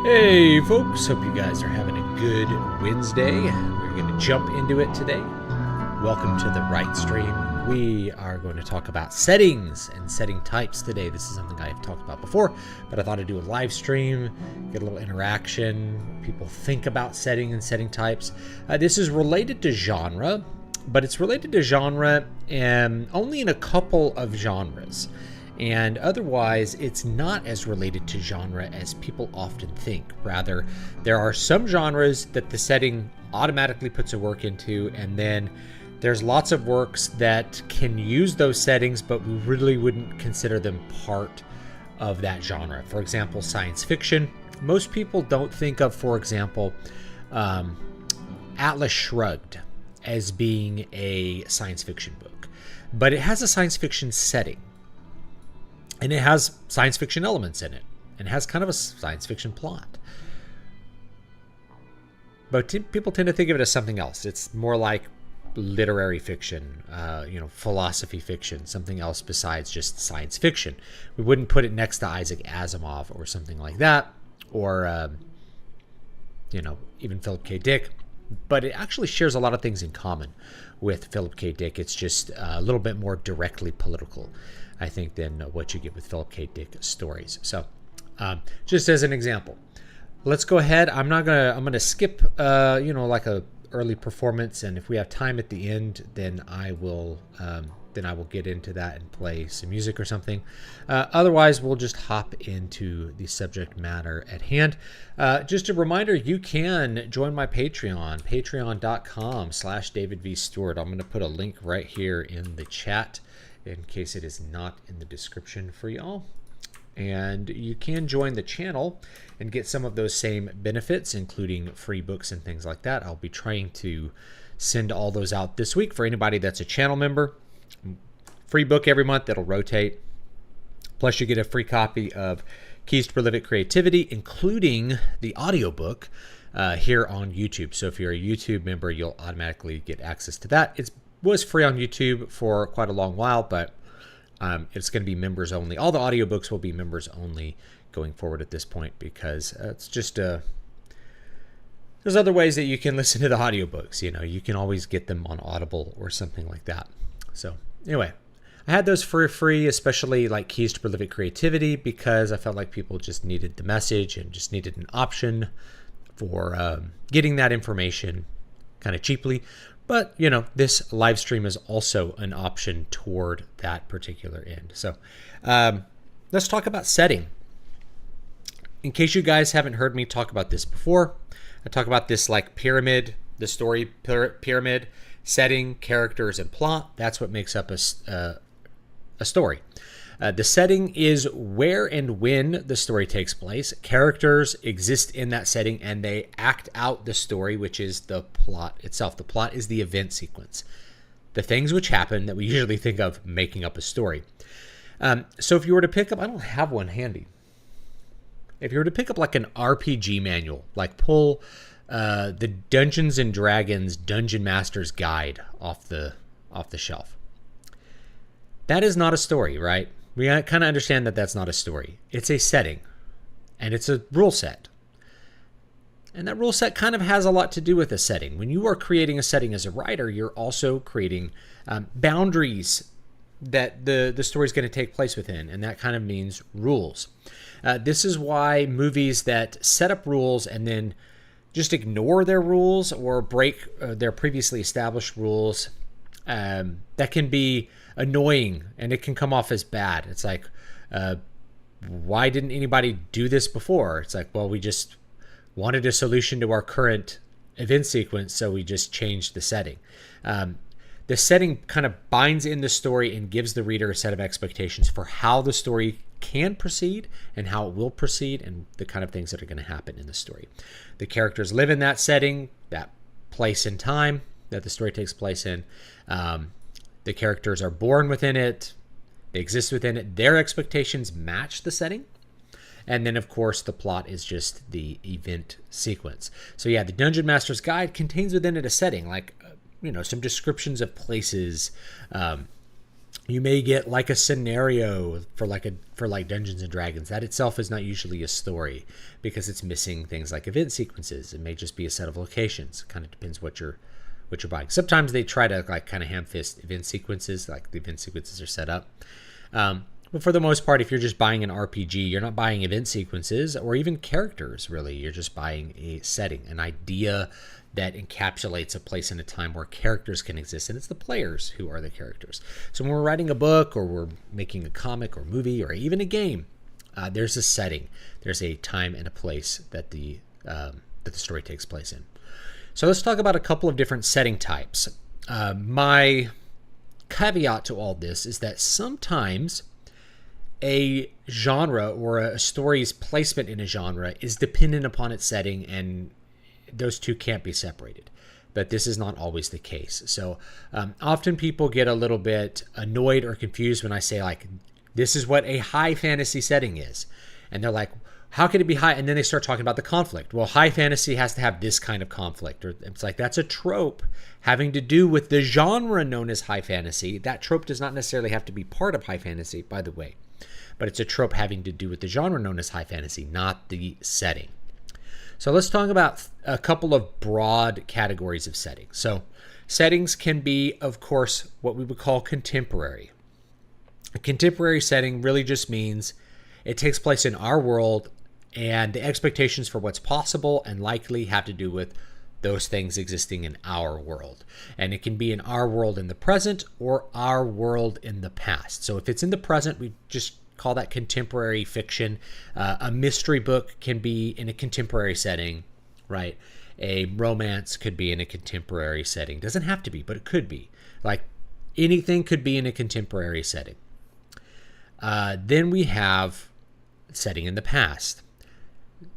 Hey folks, hope you guys are having a good Wednesday. We're going to jump into it today. Welcome to the Writestream. We are going to talk about settings and setting types today. This is something I've talked about before, but I thought I'd do a live stream, get a little interaction, people think about setting and setting types. This is related to genre, but it's related to genre only in a couple of genres. And otherwise, it's not as related to genre as people often think. Rather, there are some genres that the setting automatically puts a work into, and then there's lots of works that can use those settings, but we really wouldn't consider them part of that genre. For example, science fiction. Most people don't think of, for example, Atlas Shrugged as being a science fiction book, but it has a science fiction setting. And it has science fiction elements in it, and has kind of a science fiction plot. But people tend to think of it as something else. It's more like literary fiction, philosophy fiction, something else besides just science fiction. We wouldn't put it next to Isaac Asimov or something like that, or even Philip K. Dick. But it actually shares a lot of things in common with Philip K. Dick. It's just a little bit more directly political, I think, than what you get with Philip K. Dick stories. So just as an example, let's go ahead. I'm going to skip, like a early performance. And if we have time at the end, then I will get into that and play some music or something. Otherwise, we'll just hop into the subject matter at hand. Just a reminder, you can join my Patreon, patreon.com/DavidVStewart. I'm going to put a link right here in the chat in case it is not in the description for y'all. And you can join the channel and get some of those same benefits, including free books and things like that. I'll be trying to send all those out this week for anybody that's a channel member. Free book every month that'll rotate. Plus you get a free copy of Keys to Prolific Creativity, including the audiobook here on YouTube. So if you're a YouTube member, you'll automatically get access to that. It was free on YouTube for quite a long while, but it's going to be members only. All the audiobooks will be members only going forward at this point, because it's just there's other ways that you can listen to the audiobooks. You can always get them on Audible or something like that. So anyway, I had those for free, especially like Keys to Prolific Creativity, because I felt like people just needed the message and just needed an option for getting that information kind of cheaply. But, this live stream is also an option toward that particular end. So let's talk about setting. In case you guys haven't heard me talk about this before, I talk about this like pyramid, the story pyramid, setting, characters, and plot. That's what makes up a story. The setting is where and when the story takes place. Characters exist in that setting and they act out the story, which is the plot itself. The plot is the event sequence. The things which happen that we usually think of making up a story. So if you were to pick up, I don't have one handy. If you were to pick up like an RPG manual, like pull the Dungeons and Dragons Dungeon Master's Guide off the shelf. That is not a story, right? We kind of understand that that's not a story. It's a setting, and it's a rule set. And that rule set kind of has a lot to do with a setting. When you are creating a setting as a writer, you're also creating boundaries that the story is going to take place within, and that kind of means rules. This is why movies that set up rules and then just ignore their rules or break their previously established rules, that can be annoying and it can come off as bad. It's like, why didn't anybody do this before? It's like, well, we just wanted a solution to our current event sequence, so we just changed the setting. The setting kind of binds in the story and gives the reader a set of expectations for how the story can proceed and how it will proceed and the kind of things that are going to happen in the story. The characters live in that setting, that place and time that the story takes place in. The characters are born within it. They exist within it. Their expectations match the setting. And then, of course, the plot is just the event sequence. So, yeah, the Dungeon Master's Guide contains within it a setting, like, some descriptions of places, You may get like a scenario for like Dungeons and Dragons. That itself is not usually a story because it's missing things like event sequences. It may just be a set of locations. Kind of depends what you're buying. Sometimes they try to like kind of ham-fist event sequences, like the event sequences are set up. But for the most part, if you're just buying an RPG, you're not buying event sequences or even characters, really. You're just buying a setting, an idea that encapsulates a place and a time where characters can exist, and it's the players who are the characters. So when we're writing a book or we're making a comic or movie or even a game, there's a setting. There's a time and a place that the story takes place in. So let's talk about a couple of different setting types. My caveat to all this is that sometimes a genre or a story's placement in a genre is dependent upon its setting, and those two can't be separated. But this is not always the case. So often people get a little bit annoyed or confused when I say, like, this is what a high fantasy setting is. And they're like, how could it be high? And then they start talking about the conflict. Well, high fantasy has to have this kind of conflict. Or it's like, that's a trope having to do with the genre known as high fantasy. That trope does not necessarily have to be part of high fantasy, by the way. But it's a trope having to do with the genre known as high fantasy, not the setting. So let's talk about a couple of broad categories of settings. So settings can be, of course, what we would call contemporary. A contemporary setting really just means it takes place in our world, and the expectations for what's possible and likely have to do with those things existing in our world. And it can be in our world in the present or our world in the past. So if it's in the present, we just call that contemporary fiction. A mystery book can be in a contemporary setting, right? A romance could be in a contemporary setting. Doesn't have to be, but it could be. Like anything could be in a contemporary setting. Then we have setting in the past.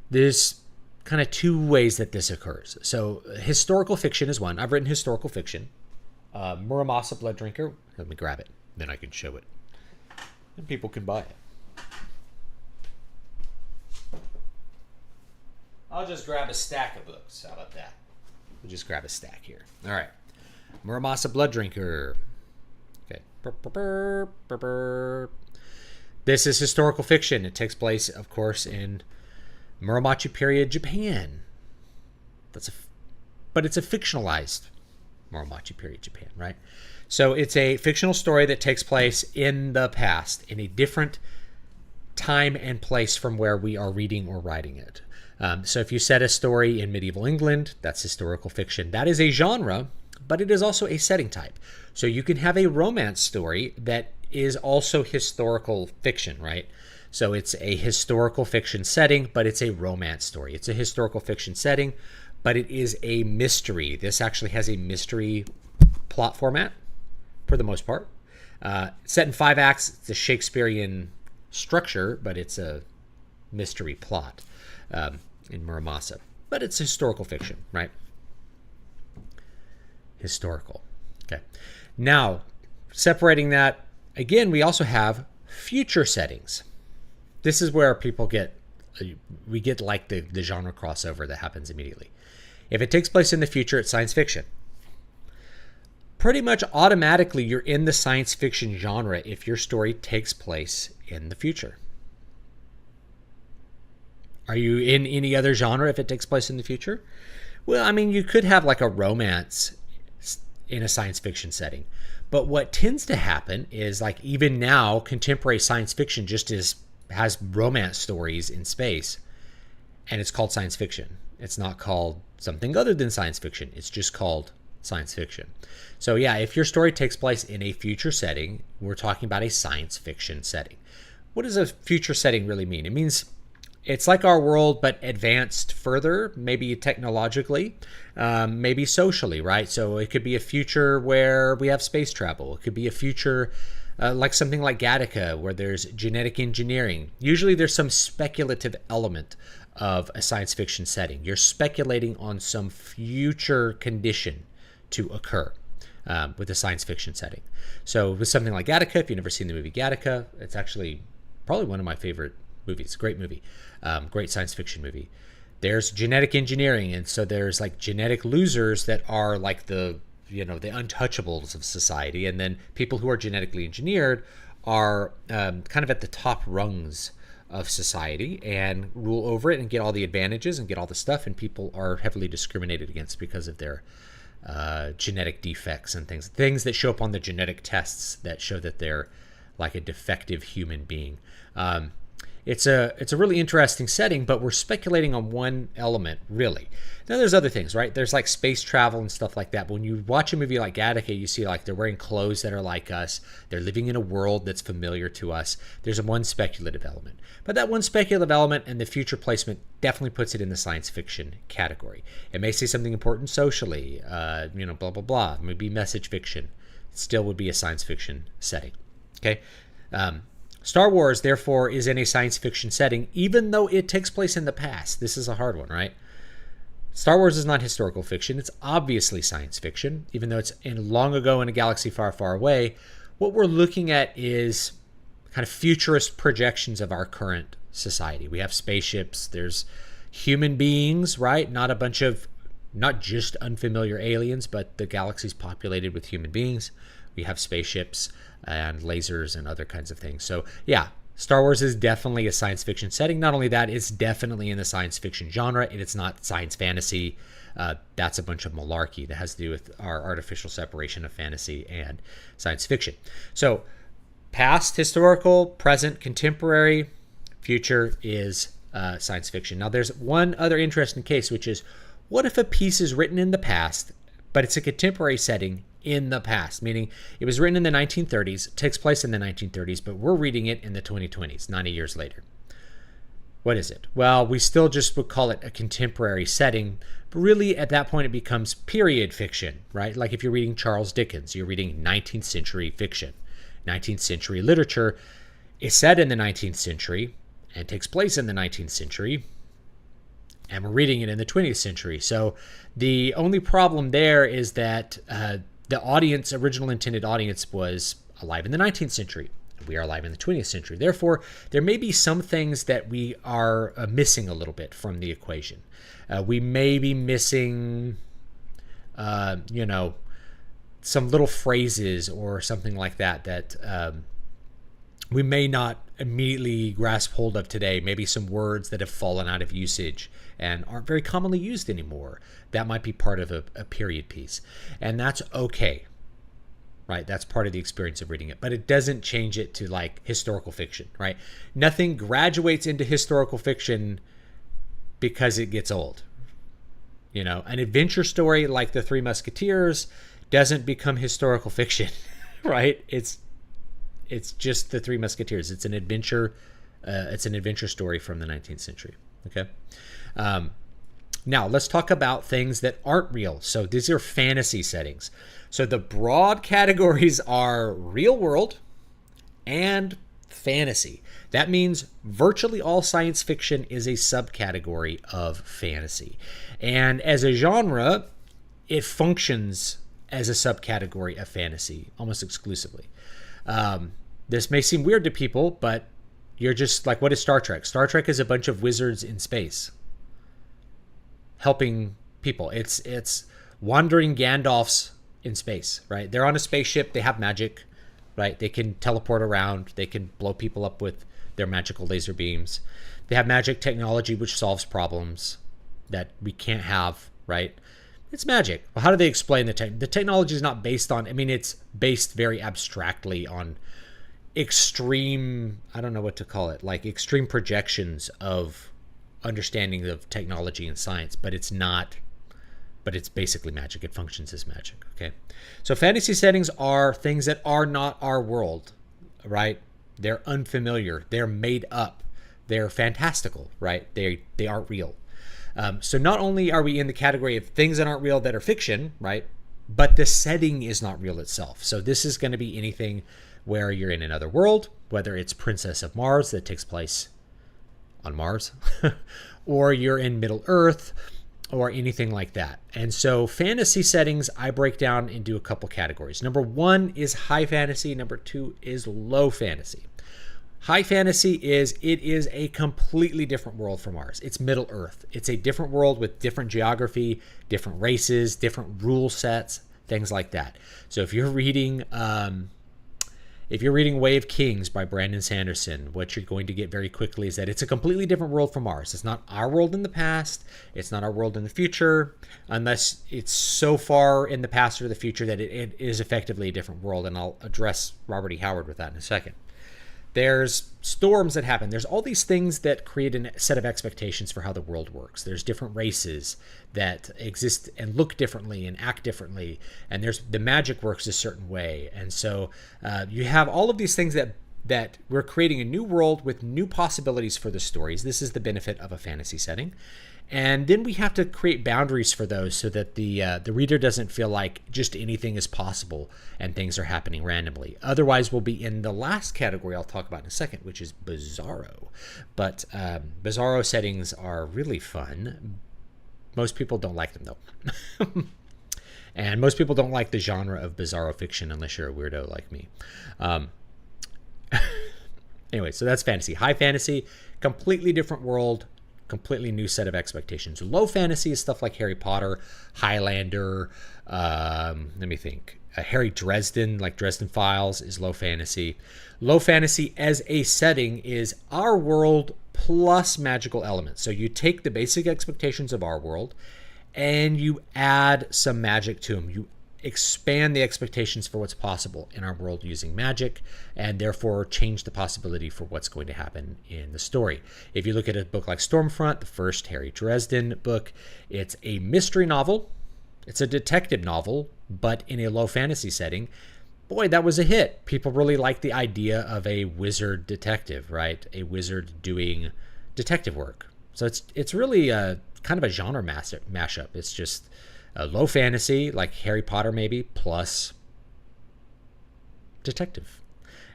There's kind of two ways that this occurs. So historical fiction is one. I've written historical fiction. Muramasa Blood Drinker. Let me grab it. Then I can show it. And people can buy it. I'll just grab a stack of books. How about that? We'll just grab a stack here. All right. Muramasa Blood Drinker. Okay. This is historical fiction. It takes place, of course, in Muromachi period Japan. But it's a fictionalized Muromachi period Japan, right? So it's a fictional story that takes place in the past, in a different time and place from where we are reading or writing it. So if you set a story in medieval England, that's historical fiction. That is a genre, but it is also a setting type. So you can have a romance story that is also historical fiction, right? So it's a historical fiction setting, but it's a romance story. It's a historical fiction setting, but it is a mystery. This actually has a mystery plot format for the most part. Set in 5 acts, it's a Shakespearean structure, but it's a mystery plot in Muramasa. But it's historical fiction, right? Historical. Okay. Now, separating that, again, we also have future settings. This is where we get like the genre crossover that happens immediately. If it takes place in the future, it's science fiction. Pretty much automatically, you're in the science fiction genre if your story takes place in the future. Are you in any other genre if it takes place in the future? Well, I mean, you could have like a romance in a science fiction setting. But what tends to happen is, like, even now, contemporary science fiction just has romance stories in space, and it's called science fiction. It's not called something other than science fiction. It's just called science fiction. So yeah, if your story takes place in a future setting, we're talking about a science fiction setting. What does a future setting really mean? It means it's like our world, but advanced further, maybe technologically, maybe socially, right? So it could be a future where we have space travel. It could be a future like something like Gattaca, where there's genetic engineering. Usually there's some speculative element of a science fiction setting. You're speculating on some future condition to occur with a science fiction setting. So with something like Gattaca, if you've never seen the movie Gattaca, it's actually probably one of my favorite movies. Great movie. Great science fiction movie. There's genetic engineering, and so there's like genetic losers that are like the the untouchables of society, and then people who are genetically engineered are kind of at the top rungs of society and rule over it and get all the advantages and get all the stuff, and people are heavily discriminated against because of their genetic defects and things that show up on the genetic tests that show that they're like a defective human being. It's a really interesting setting, but we're speculating on one element, really. Now there's other things, right? There's like space travel and stuff like that. But when you watch a movie like Gattaca, you see like they're wearing clothes that are like us. They're living in a world that's familiar to us. There's one speculative element. But that one speculative element and the future placement definitely puts it in the science fiction category. It may say something important socially, blah, blah, blah. It may be message fiction. It still would be a science fiction setting, okay? Star Wars, therefore, is in a science fiction setting, even though it takes place in the past. This is a hard one, right? Star Wars is not historical fiction. It's obviously science fiction, even though it's in long ago in a galaxy far, far away. What we're looking at is kind of futurist projections of our current society. We have spaceships. There's human beings, right? Not just unfamiliar aliens, but the galaxy's populated with human beings. We have spaceships and lasers and other kinds of things. So yeah, Star Wars is definitely a science fiction setting. Not only that, it's definitely in the science fiction genre, and it's not science fantasy. That's a bunch of malarkey that has to do with our artificial separation of fantasy and science fiction. So past, historical, present, contemporary, future is science fiction. Now there's one other interesting case, which is what if a piece is written in the past, but it's a contemporary setting in the past, meaning it was written in the 1930s, takes place in the 1930s, but we're reading it in the 2020s, 90 years later. What is it? Well, we still just would call it a contemporary setting, but really at that point it becomes period fiction, right? Like if you're reading Charles Dickens, you're reading 19th century fiction. 19th century literature is set in the 19th century and takes place in the 19th century, and we're reading it in the 20th century. So the only problem there is that the audience, original intended audience, was alive in the 19th century. We are alive in the 20th century. Therefore, there may be some things that we are missing a little bit from the equation. We may be missing, some little phrases or something like that we may not immediately grasp hold of today. Maybe some words that have fallen out of usage and aren't very commonly used anymore. That might be part of a period piece. And that's okay, right? That's part of the experience of reading it. But it doesn't change it to like historical fiction, right? Nothing graduates into historical fiction because it gets old. An adventure story like The Three Musketeers doesn't become historical fiction, right? It's just The Three Musketeers. It's an adventure story from the 19th century. Okay. Now let's talk about things that aren't real. So these are fantasy settings. So the broad categories are real world and fantasy. That means virtually all science fiction is a subcategory of fantasy. And as a genre, it functions as a subcategory of fantasy almost exclusively. This may seem weird to people, but you're just like, what is Star Trek? Star Trek is a bunch of wizards in space helping people. It's wandering Gandalfs in space, right? They're on a spaceship. They have magic, right? They can teleport around. They can blow people up with their magical laser beams. They have magic technology which solves problems that we can't have, right? It's magic. Well, how do they explain the technology is not based on, it's based very abstractly on extreme, I don't know what to call it, like extreme projections of understanding of technology and science, but it's basically magic. It functions as magic, okay? So fantasy settings are things that are not our world, right? They're unfamiliar. They're made up. They're fantastical, right? They aren't real. So not only are we in the category of things that aren't real that are fiction, right? But the setting is not real itself. So this is going to be anything where you're in another world, whether it's Princess of Mars that takes place on Mars, or you're in Middle Earth, or anything like that. And so fantasy settings, I break down into a couple categories. Number one is high fantasy. Number two is low fantasy. High fantasy is a completely different world from ours. It's Middle Earth. It's a different world with different geography, different races, different rule sets, things like that. So if you're reading Way of Kings by Brandon Sanderson, what you're going to get very quickly is that it's a completely different world from ours. It's not our world in the past. It's not our world in the future, unless it's so far in the past or the future that it is effectively a different world. And I'll address Robert E. Howard with that in a second. There's storms that happen. There's all these things that create a set of expectations for how the world works. There's different races that exist and look differently and act differently. And there's the magic works a certain way. And so you have all of these things that we're creating a new world with new possibilities for the stories. This is the benefit of a fantasy setting. And then we have to create boundaries for those so that the reader doesn't feel like just anything is possible and things are happening randomly. Otherwise, we'll be in the last category I'll talk about in a second, which is bizarro. But bizarro settings are really fun. Most people don't like them, though. And most people don't like the genre of bizarro fiction unless you're a weirdo like me. Anyway, so that's fantasy. High fantasy, completely different world, completely new set of expectations. Low fantasy is stuff like Harry Potter, Highlander, let me think. Harry Dresden, like Dresden Files, is low fantasy. Low fantasy as a setting is our world plus magical elements. So you take the basic expectations of our world and you add some magic to them. You expand the expectations for what's possible in our world using magic, and therefore change the possibility for what's going to happen in the story. If you look at a book like Stormfront, the first Harry Dresden book, it's a mystery novel. It's a detective novel, but in a low fantasy setting. Boy, that was a hit. People really like the idea of a wizard detective, right? A wizard doing detective work. So it's really a kind of a genre mashup. It's just a low fantasy, like Harry Potter maybe, plus detective.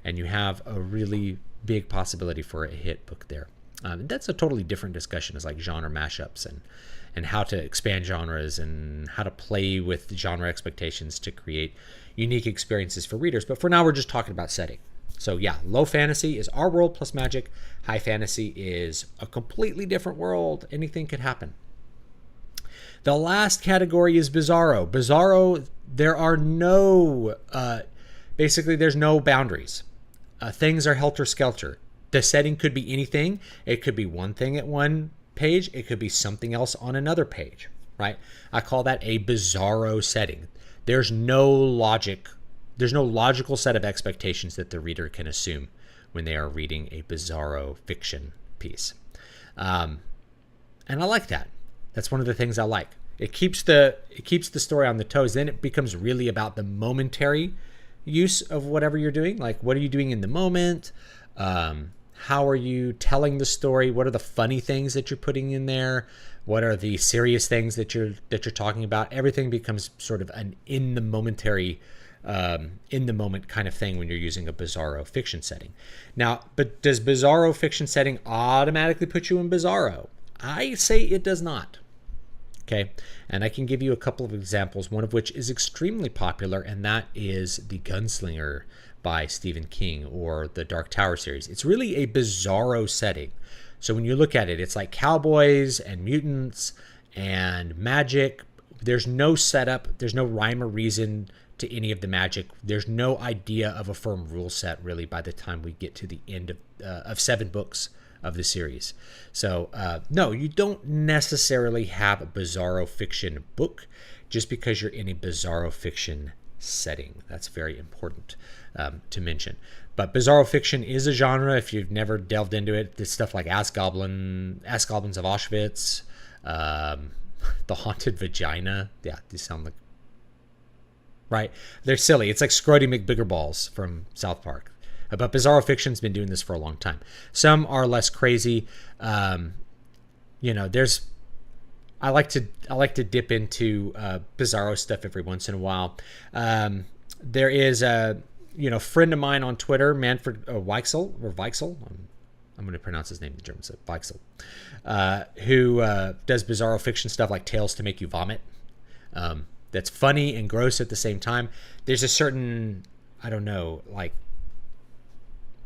And you have a really big possibility for a hit book there. That's a totally different discussion, is like genre mashups and how to expand genres and how to play with genre expectations to create unique experiences for readers. But for now, we're just talking about setting. So yeah, low fantasy is our world plus magic. High fantasy is a completely different world. Anything could happen. The last category is bizarro. Bizarro, there are no, basically there's no boundaries. Things are helter-skelter. The setting could be anything. It could be one thing at one page. It could be something else on another page, right? I call that a bizarro setting. There's no logic. There's no logical set of expectations that the reader can assume when they are reading a bizarro fiction piece. And I like that. That's one of the things I like. It keeps the story on the toes. Then it becomes really about the momentary use of whatever you're doing. Like, what are you doing in the moment? How are you telling the story? What are the funny things that you're putting in there? What are the serious things that you're talking about? Everything becomes sort of an in the moment kind of thing when you're using a bizarro fiction setting. Now, but does bizarro fiction setting automatically put you in bizarro? I say it does not. Okay, and I can give you a couple of examples, one of which is extremely popular, and that is The Gunslinger by Stephen King, or the Dark Tower series. It's really a bizarro setting. So when you look at it, it's like cowboys and mutants and magic. There's no setup. There's no rhyme or reason to any of the magic. There's no idea of a firm rule set, really, by the time we get to the end of 7 books of the series. So no, you don't necessarily have a bizarro fiction book just because you're in a bizarro fiction setting. That's very important to mention. But bizarro fiction is a genre. If you've never delved into it, there's stuff like Ask Goblins of Auschwitz, The Haunted Vagina. Yeah, these sound like, right? They're silly. It's like Scrody McBiggerballs from South Park. But bizarro fiction's been doing this for a long time. Some are less crazy. There's I like to dip into bizarro stuff every once in a while. There is a friend of mine on Twitter, Manfred Weichsel. I'm going to pronounce his name. The German said Weichsel, who does bizarro fiction stuff like Tales to Make You Vomit. That's funny and gross at the same time. There's a certain,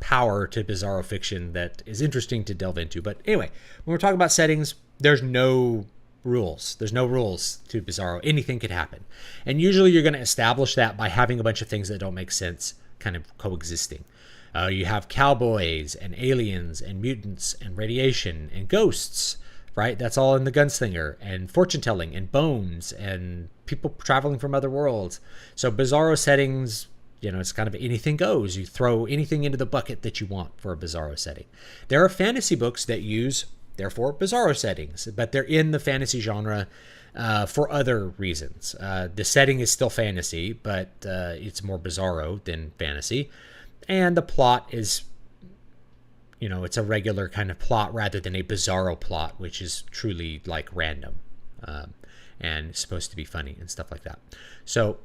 power to bizarro fiction that is interesting to delve into. But anyway, when we're talking about settings, there's no rules. There's no rules to Bizarro. Anything could happen. And usually you're going to establish that by having a bunch of things that don't make sense kind of coexisting. You have cowboys and aliens and mutants and radiation and ghosts, right? That's all in the Gunslinger, and fortune telling and bones and people traveling from other worlds. So Bizarro settings, it's kind of anything goes. You throw anything into the bucket that you want for a Bizarro setting. There are fantasy books that use, therefore, Bizarro settings, but they're in the fantasy genre for other reasons. The setting is still fantasy, but it's more Bizarro than fantasy. And the plot is, it's a regular kind of plot rather than a Bizarro plot, which is truly like random and supposed to be funny and stuff like that. So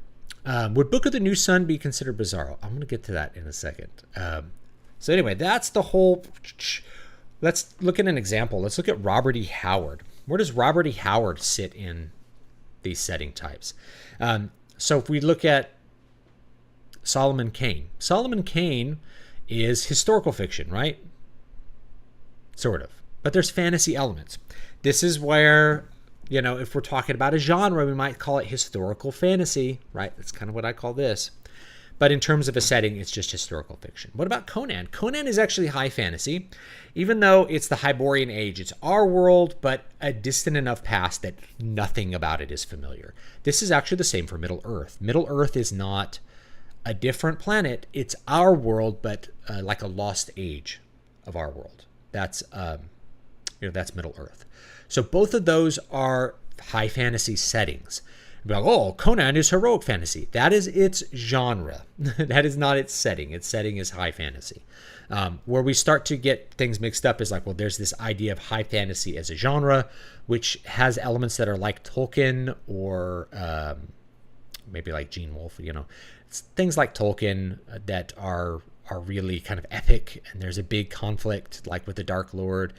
would Book of the New Sun be considered Bizarro? I'm going to get to that in a second. So anyway, that's the whole... Let's look at an example. Let's look at Robert E. Howard. Where does Robert E. Howard sit in these setting types? So if we look at Solomon Kane. Solomon Kane is historical fiction, right? Sort of. But there's fantasy elements. This is where, if we're talking about a genre, we might call it historical fantasy, right? That's kind of what I call this. But in terms of a setting, it's just historical fiction. What about Conan? Conan is actually high fantasy, even though it's the Hyborian Age. It's our world, but a distant enough past that nothing about it is familiar. This is actually the same for Middle Earth. Middle Earth is not a different planet. It's our world, but like a lost age of our world. That's that's Middle Earth. So both of those are high fantasy settings. Be like, oh, Conan is heroic fantasy. That is its genre. That is not its setting. Its setting is high fantasy. Where we start to get things mixed up is like, well, there's this idea of high fantasy as a genre, which has elements that are like Tolkien or maybe like Gene Wolfe. It's things like Tolkien that are really kind of epic, and there's a big conflict, like with the Dark Lord.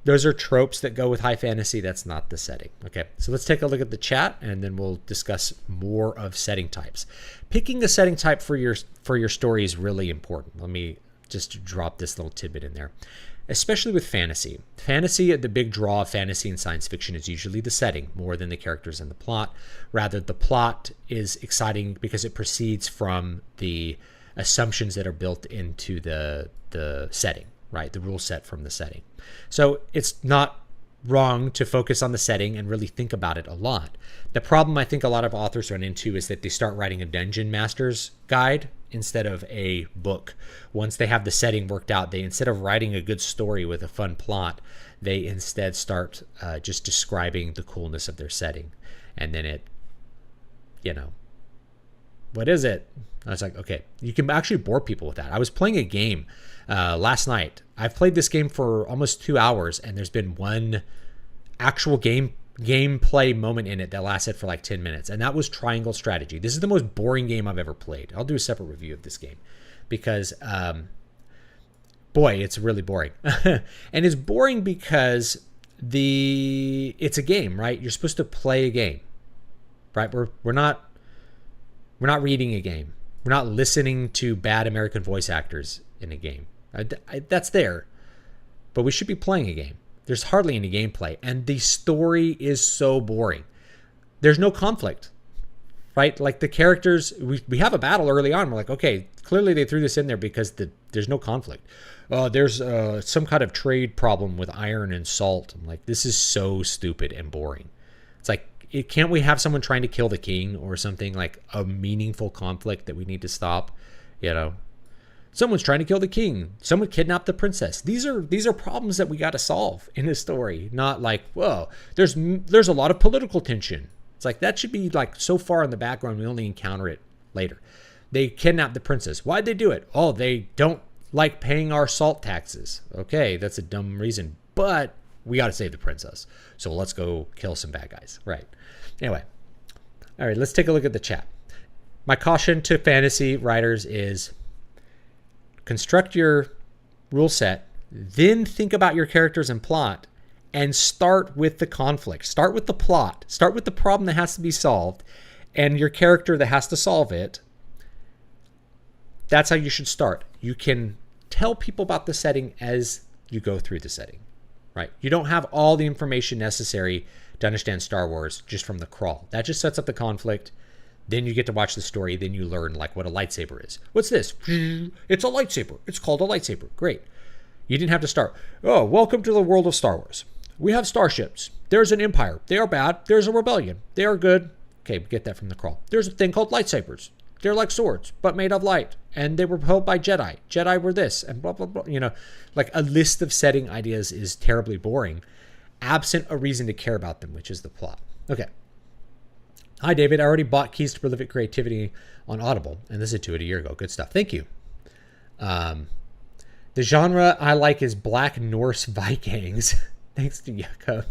Those are tropes that go with high fantasy. That's not the setting. Okay, so let's take a look at the chat, and then we'll discuss more of setting types. Picking a setting type for your story is really important. Let me just drop this little tidbit in there. Especially with fantasy. Fantasy, the big draw of fantasy and science fiction is usually the setting more than the characters and the plot. Rather, the plot is exciting because it proceeds from the assumptions that are built into the setting, right? The rule set from the setting. So it's not wrong to focus on the setting and really think about it a lot. The problem I think a lot of authors run into is that they start writing a dungeon master's guide instead of a book. Once they have the setting worked out, they, instead of writing a good story with a fun plot, they instead start just describing the coolness of their setting. And then it, what is it? I was like, okay, you can actually bore people with that. I was playing a game last night. I've played this game for almost 2 hours, and there's been one actual gameplay moment in it that lasted for like 10 minutes, and that was Triangle Strategy. This is the most boring game I've ever played. I'll do a separate review of this game because, boy, it's really boring. And it's boring because it's a game, right? You're supposed to play a game, right? We're not reading a game. We're not listening to bad American voice actors in a game. That's there, but we should be playing a game. There's hardly any gameplay, and the story is so boring. There's no conflict, right? Like the characters, we have a battle early on. We're like, okay, clearly they threw this in there because there's no conflict. There's some kind of trade problem with iron and salt. I'm like, this is so stupid and boring. It's like, can't we have someone trying to kill the king or something, like a meaningful conflict that we need to stop? Someone's trying to kill the king. Someone kidnapped the princess. These are problems that we got to solve in this story. Not like, whoa, there's a lot of political tension. It's like that should be like so far in the background we only encounter it later. They kidnapped the princess. Why'd they do it? Oh, they don't like paying our salt taxes. Okay, that's a dumb reason, but we got to save the princess. So let's go kill some bad guys. Right. Anyway. All right, let's take a look at the chat. My caution to fantasy writers is construct your rule set, then think about your characters and plot, and start with the conflict. Start with the plot. Start with the problem that has to be solved and your character that has to solve it. That's how you should start. You can tell people about the setting as you go through the setting. right? You don't have all the information necessary to understand Star Wars just from the crawl. That just sets up the conflict. Then you get to watch the story. Then you learn like what a lightsaber is. What's this? It's a lightsaber. It's called a lightsaber. Great. You didn't have to start. Oh, welcome to the world of Star Wars. We have starships. There's an empire. They are bad. There's a rebellion. They are good. Okay, we get that from the crawl. There's a thing called lightsabers. They're like swords, but made of light. And they were held by Jedi. Jedi were this, and blah, blah, blah. You know, like a list of setting ideas is terribly boring, absent a reason to care about them, which is the plot. Okay. Hi, David. I already bought Keys to Prolific Creativity on Audible, and listened to it a year ago. Good stuff. Thank you. The genre I like is Black Norse Vikings. Thanks to Yucko.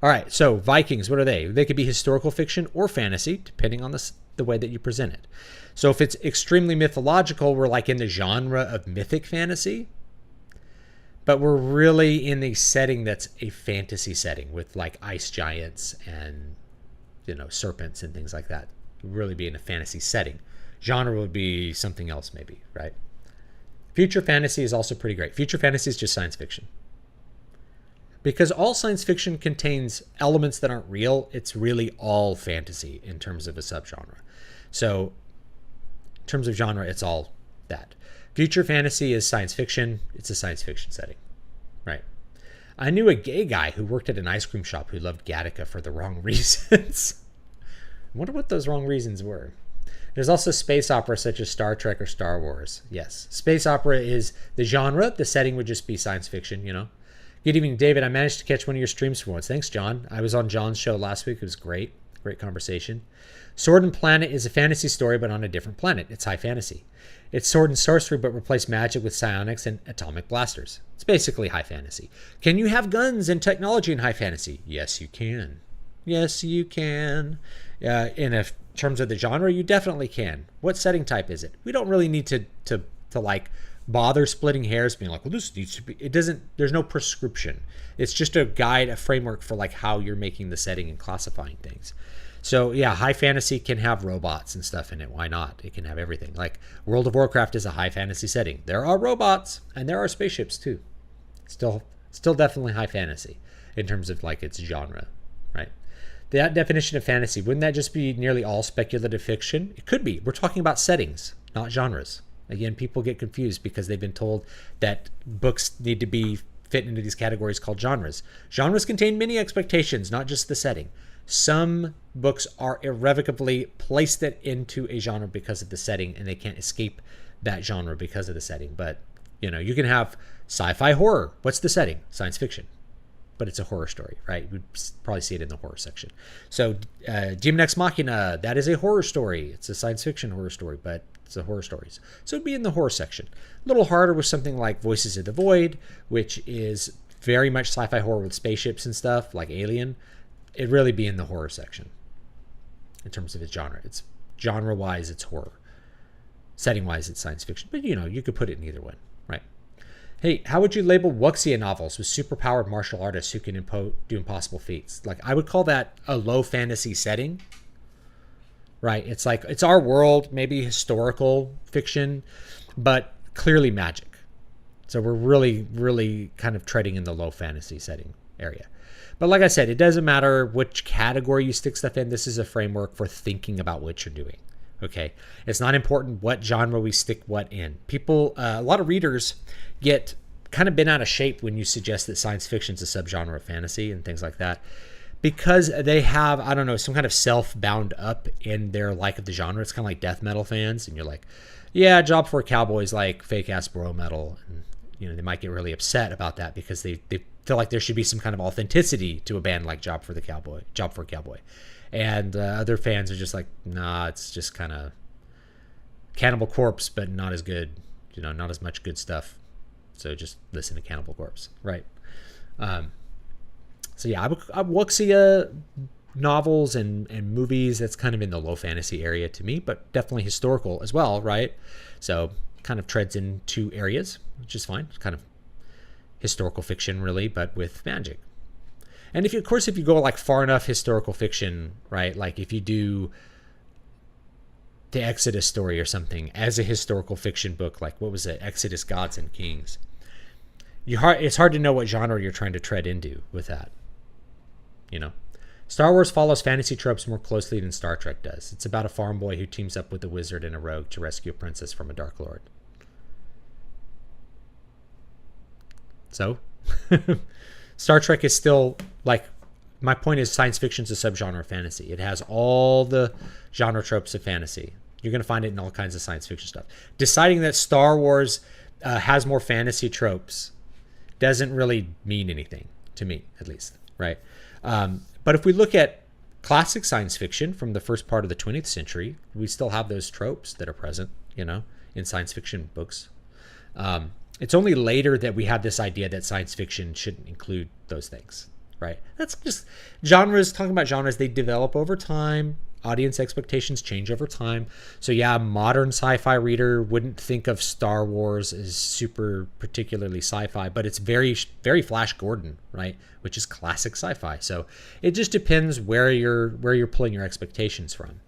All right, so Vikings, what are they? They could be historical fiction or fantasy, depending on the way that you present it. So if it's extremely mythological, we're like in the genre of mythic fantasy. But we're really in the setting that's a fantasy setting with like ice giants and, you know, serpents and things like that. Really be in a fantasy setting. Genre would be something else maybe, right? Future fantasy is also pretty great. Future fantasy is just science fiction. Because all science fiction contains elements that aren't real, it's really all fantasy in terms of a subgenre. So in terms of genre, it's all that. Future fantasy is science fiction. It's a science fiction setting, right? I knew a gay guy who worked at an ice cream shop who loved Gattaca for the wrong reasons. I wonder what those wrong reasons were. There's also space opera such as Star Trek or Star Wars. Yes, space opera is the genre. The setting would just be science fiction, you know. Good evening, David. I managed to catch one of your streams for once. Thanks, John. I was on John's show last week. It was great. Great conversation. Sword and Planet is a fantasy story, but on a different planet. It's high fantasy. It's sword and sorcery, but replace magic with psionics and atomic blasters. It's basically high fantasy. Can you have guns and technology in high fantasy? Yes, you can. Yes, you can. In terms of the genre, you definitely can. What setting type is it? We don't really need to like bother splitting hairs, being like, well, this needs to be. It doesn't. There's no prescription. It's just a guide, a framework for like how you're making the setting and classifying things. So yeah, high fantasy can have robots and stuff in it. Why not? It can have everything. Like World of Warcraft is a high fantasy setting. There are robots and there are spaceships too. Still definitely high fantasy in terms of like its genre, right? That definition of fantasy, wouldn't that just be nearly all speculative fiction? It could be. We're talking about settings, not genres. Again, people get confused because they've been told that books need to be fit into these categories called genres. Genres contain many expectations, not just the setting. Some books are irrevocably placed into a genre because of the setting, and they can't escape that genre because of the setting. But, you know, you can have sci-fi horror. What's the setting? Science fiction. But it's a horror story, right? We'd probably see it in the horror section. So Demon Ex Machina, that is a horror story. It's a science fiction horror story, but it's a horror stories. So it'd be in the horror section. A little harder with something like Voices of the Void, which is very much sci-fi horror with spaceships and stuff, like Alien. It'd really be in the horror section in terms of its genre. It's genre-wise, it's horror. Setting-wise, it's science fiction. But, you know, you could put it in either one, right? Hey, how would you label wuxia novels with superpowered martial artists who can do impossible feats? Like, I would call that a low fantasy setting, right? It's like, it's our world, maybe historical fiction, but clearly magic. So we're really, really kind of treading in the low fantasy setting area. But like I said, it doesn't matter which category you stick stuff in. This is a framework for thinking about what you're doing. Okay. It's not important what genre we stick what in. People, a lot of readers get kind of bent out of shape when you suggest that science fiction is a subgenre of fantasy and things like that, because they have, I don't know, some kind of self bound up in their like of the genre. It's kind of like death metal fans. And you're like, yeah, Job for a Cowboy is like fake ass bro metal. And, you know, they might get really upset about that because they feel like there should be some kind of authenticity to a band like Job for a Cowboy. And other fans are just like, nah, it's just kind of Cannibal Corpse, but not as good, you know, not as much good stuff. So just listen to Cannibal Corpse, right? So yeah, wuxia novels and movies, that's kind of in the low fantasy area to me, but definitely historical as well, right? So kind of treads in two areas, which is fine. It's kind of historical fiction really, but with magic. And if you go like far enough historical fiction, right? Like if you do the Exodus story or something as a historical fiction book, like what was it? Exodus, Gods and Kings. it's hard to know what genre you're trying to tread into with that. You know, Star Wars follows fantasy tropes more closely than Star Trek does. It's about a farm boy who teams up with a wizard and a rogue to rescue a princess from a Dark Lord. So, Star Trek is still, like, my point is science fiction is a subgenre of fantasy. It has all the genre tropes of fantasy. You're going to find it in all kinds of science fiction stuff. Deciding that Star Wars has more fantasy tropes doesn't really mean anything, to me at least, right? But if we look at classic science fiction from the first part of the 20th century, we still have those tropes that are present, you know, in science fiction books. It's only later that we have this idea that science fiction shouldn't include those things, right? That's just genres. Talking about genres, they develop over time. Audience expectations change over time. So yeah, a modern sci-fi reader wouldn't think of Star Wars as super particularly sci-fi, but it's very, very Flash Gordon, right? Which is classic sci-fi. So it just depends where you're pulling your expectations from.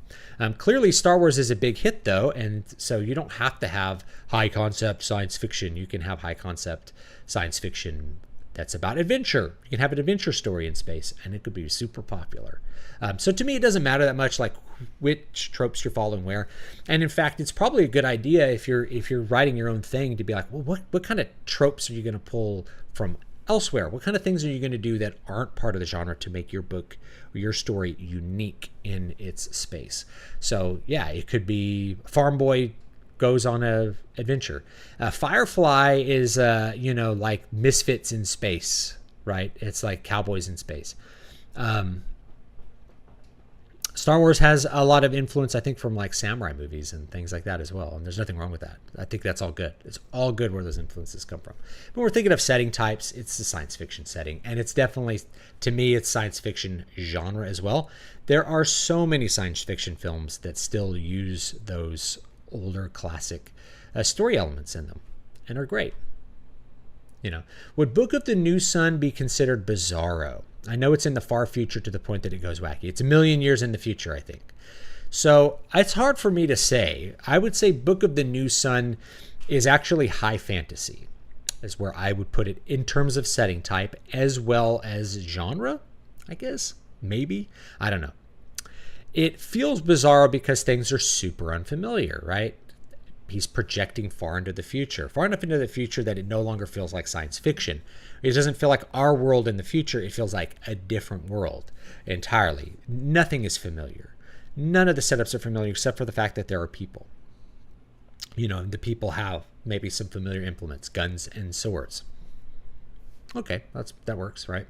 Clearly, Star Wars is a big hit, though, and so you don't have to have high concept science fiction. You can have high concept science fiction that's about adventure. You can have an adventure story in space, and it could be super popular. So to me, it doesn't matter that much, like which tropes you're following where. And in fact, it's probably a good idea if you're writing your own thing to be like, well, what kind of tropes are you going to pull from elsewhere? What kind of things are you going to do that aren't part of the genre to make your book or your story unique in its space? So yeah, it could be Farm Boy goes on a adventure. Firefly is like misfits in space, right? It's like cowboys in space. Star Wars has a lot of influence, I think, from like samurai movies and things like that as well. And there's nothing wrong with that. I think that's all good. It's all good where those influences come from. But we're thinking of setting types. It's the science fiction setting. And it's definitely, to me, it's science fiction genre as well. There are so many science fiction films that still use those older classic story elements in them and are great. You know, would Book of the New Sun be considered bizarro? I know it's in the far future to the point that it goes wacky. It's a million years in the future, I think. So it's hard for me to say. I would say Book of the New Sun is actually high fantasy, is where I would put it in terms of setting type as well as genre, I guess. Maybe. I don't know. It feels bizarro because things are super unfamiliar, right? He's projecting far into the future, far enough into the future that it no longer feels like science fiction. It doesn't feel like our world in the future. It feels like a different world entirely. Nothing is familiar. None of the setups are familiar except for the fact that there are people. You know, the people have maybe some familiar implements, guns and swords. Okay, that works, right?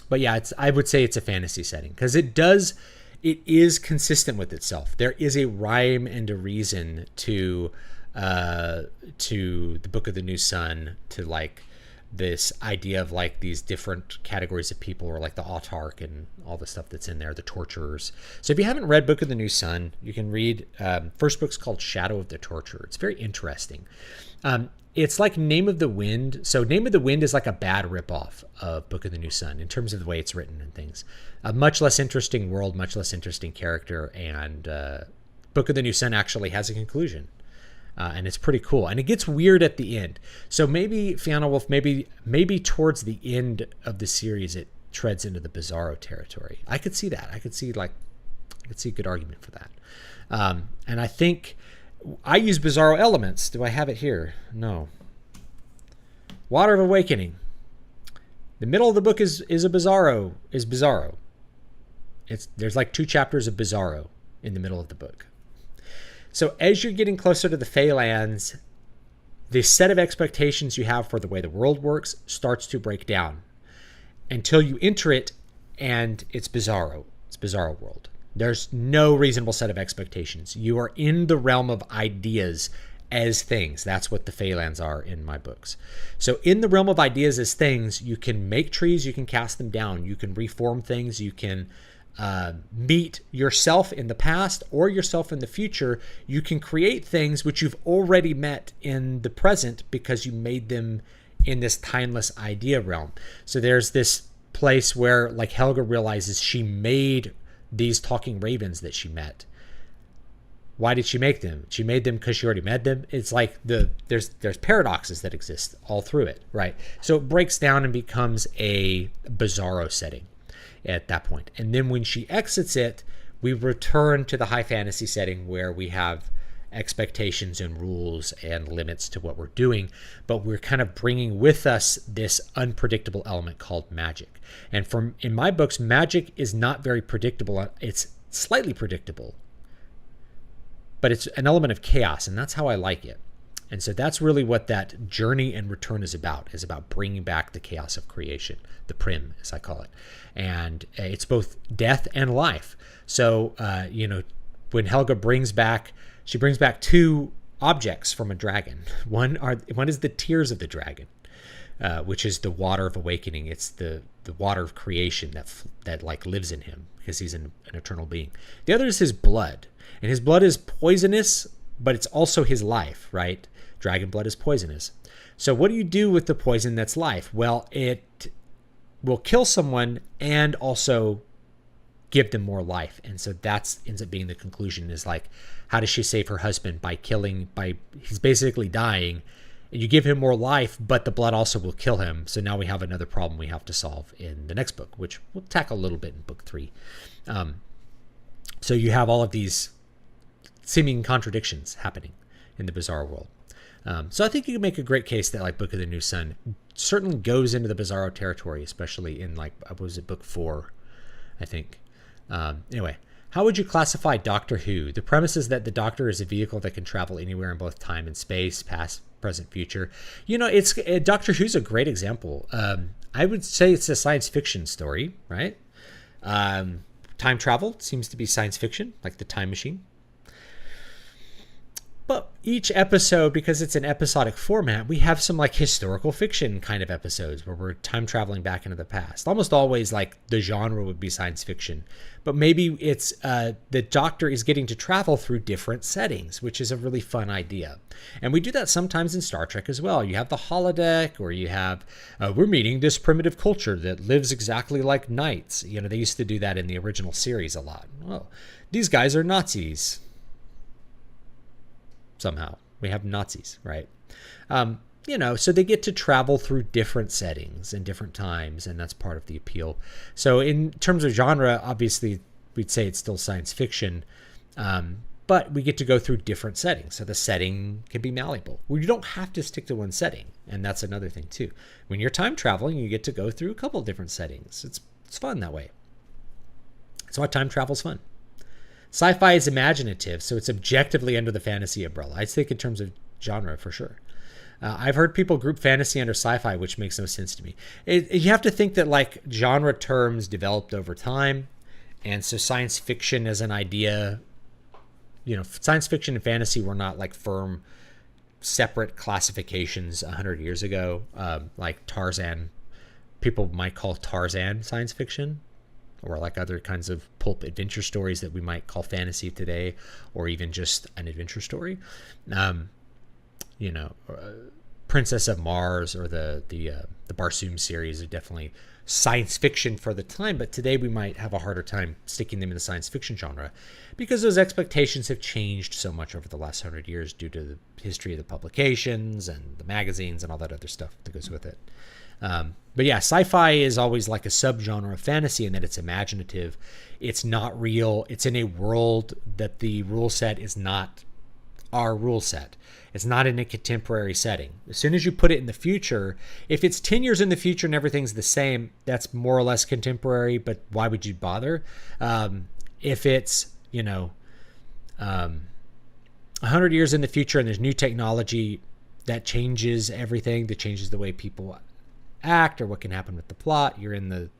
But yeah, I would say it's a fantasy setting because it is consistent with itself. There is a rhyme and a reason to the Book of the New Sun, to like this idea of like these different categories of people, or like the autarch and all the stuff that's in there, the torturers. So if you haven't read Book of the New Sun, you can read, first book's called Shadow of the Torturer. It's very interesting. It's like Name of the Wind. So Name of the Wind is like a bad ripoff of Book of the New Sun in terms of the way it's written and things. A much less interesting world, much less interesting character, and Book of the New Sun actually has a conclusion. And it's pretty cool. And it gets weird at the end. So maybe Fiona Wolf, maybe towards the end of the series, it treads into the bizarro territory. I could see that. I could see a good argument for that. And I think I use bizarro elements. Do I have it here? No. Water of Awakening. The middle of the book is bizarro. There's like 2 chapters of bizarro in the middle of the book. So as you're getting closer to the Phalanx, the set of expectations you have for the way the world works starts to break down until you enter it and it's bizarro. It's bizarro world. There's no reasonable set of expectations. You are in the realm of ideas as things. That's what the Phalanx are in my books. So in the realm of ideas as things, you can make trees, you can cast them down, you can reform things, you can meet yourself in the past or yourself in the future. You can create things which you've already met in the present because you made them in this timeless idea realm. So there's this place where like Helga realizes she made these talking ravens that she met Why did she make them? She made them because she already made them. It's like there's paradoxes that exist all through it, right? So it breaks down and becomes a bizarro setting at that point. And then when she exits it, we return to the high fantasy setting where we have expectations and rules and limits to what we're doing, but we're kind of bringing with us this unpredictable element called magic. And in my books, magic is not very predictable. It's slightly predictable, but it's an element of chaos, and that's how I like it. And so that's really what that journey and return is about bringing back the chaos of creation, the prim, as I call it. And it's both death and life. So, when Helga brings back 2 objects from a dragon. One is the tears of the dragon, which is the water of awakening. It's the water of creation that like lives in him because he's an eternal being. The other is his blood. And his blood is poisonous, but it's also his life, right? Dragon blood is poisonous. So what do you do with the poison that's life? Well, it will kill someone and also give them more life. And so that ends up being the conclusion, is like, how does she save her husband? He's basically dying, and you give him more life, but the blood also will kill him. So now we have another problem we have to solve in the next book, which we'll tackle a little bit in book 3. So you have all of these seeming contradictions happening in the bizarre world. So I think you can make a great case that like Book of the New Sun certainly goes into the bizarro territory, especially in book 4, I think. Anyway, how would you classify Doctor Who? The premise is that the Doctor is a vehicle that can travel anywhere in both time and space, past, present, future. Doctor Who's a great example. I would say it's a science fiction story, right? Time travel seems to be science fiction, like the time machine. But each episode, because it's an episodic format, we have some like historical fiction kind of episodes where we're time traveling back into the past. Almost always like the genre would be science fiction. But maybe it's the Doctor is getting to travel through different settings, which is a really fun idea. And we do that sometimes in Star Trek as well. You have the holodeck, or you have, we're meeting this primitive culture that lives exactly like knights. They used to do that in the original series a lot. Oh, these guys are Nazis. Somehow we have Nazis, right? So they get to travel through different settings and different times, and that's part of the appeal. So in terms of genre, obviously we'd say it's still science fiction, but we get to go through different settings. So the setting can be malleable. Well, you don't have to stick to one setting, and that's another thing too. When you're time traveling, you get to go through a couple of different settings. It's fun that way. That's why time travel's fun. Sci-fi is imaginative, so it's objectively under the fantasy umbrella. I think in terms of genre, for sure. I've heard people group fantasy under sci-fi, which makes no sense to me. You have to think that like genre terms developed over time, and so science fiction as an idea, science fiction and fantasy were not like firm, separate classifications 100 years ago. Like Tarzan, people might call Tarzan science fiction, or like other kinds of pulp adventure stories that we might call fantasy today, or even just an adventure story. Princess of Mars or the Barsoom series are definitely science fiction for the time, but today we might have a harder time sticking them in the science fiction genre because those expectations have changed so much over the last 100 years due to the history of the publications and the magazines and all that other stuff that goes with it. But yeah, sci-fi is always like a subgenre of fantasy in that it's imaginative. It's not real. It's in a world that the rule set is not our rule set. It's not in a contemporary setting. As soon as you put it in the future, if it's 10 years in the future and everything's the same, that's more or less contemporary, but why would you bother? If it's, 100 years in the future and there's new technology that changes everything, that changes the way people act or what can happen with the plot, you're in the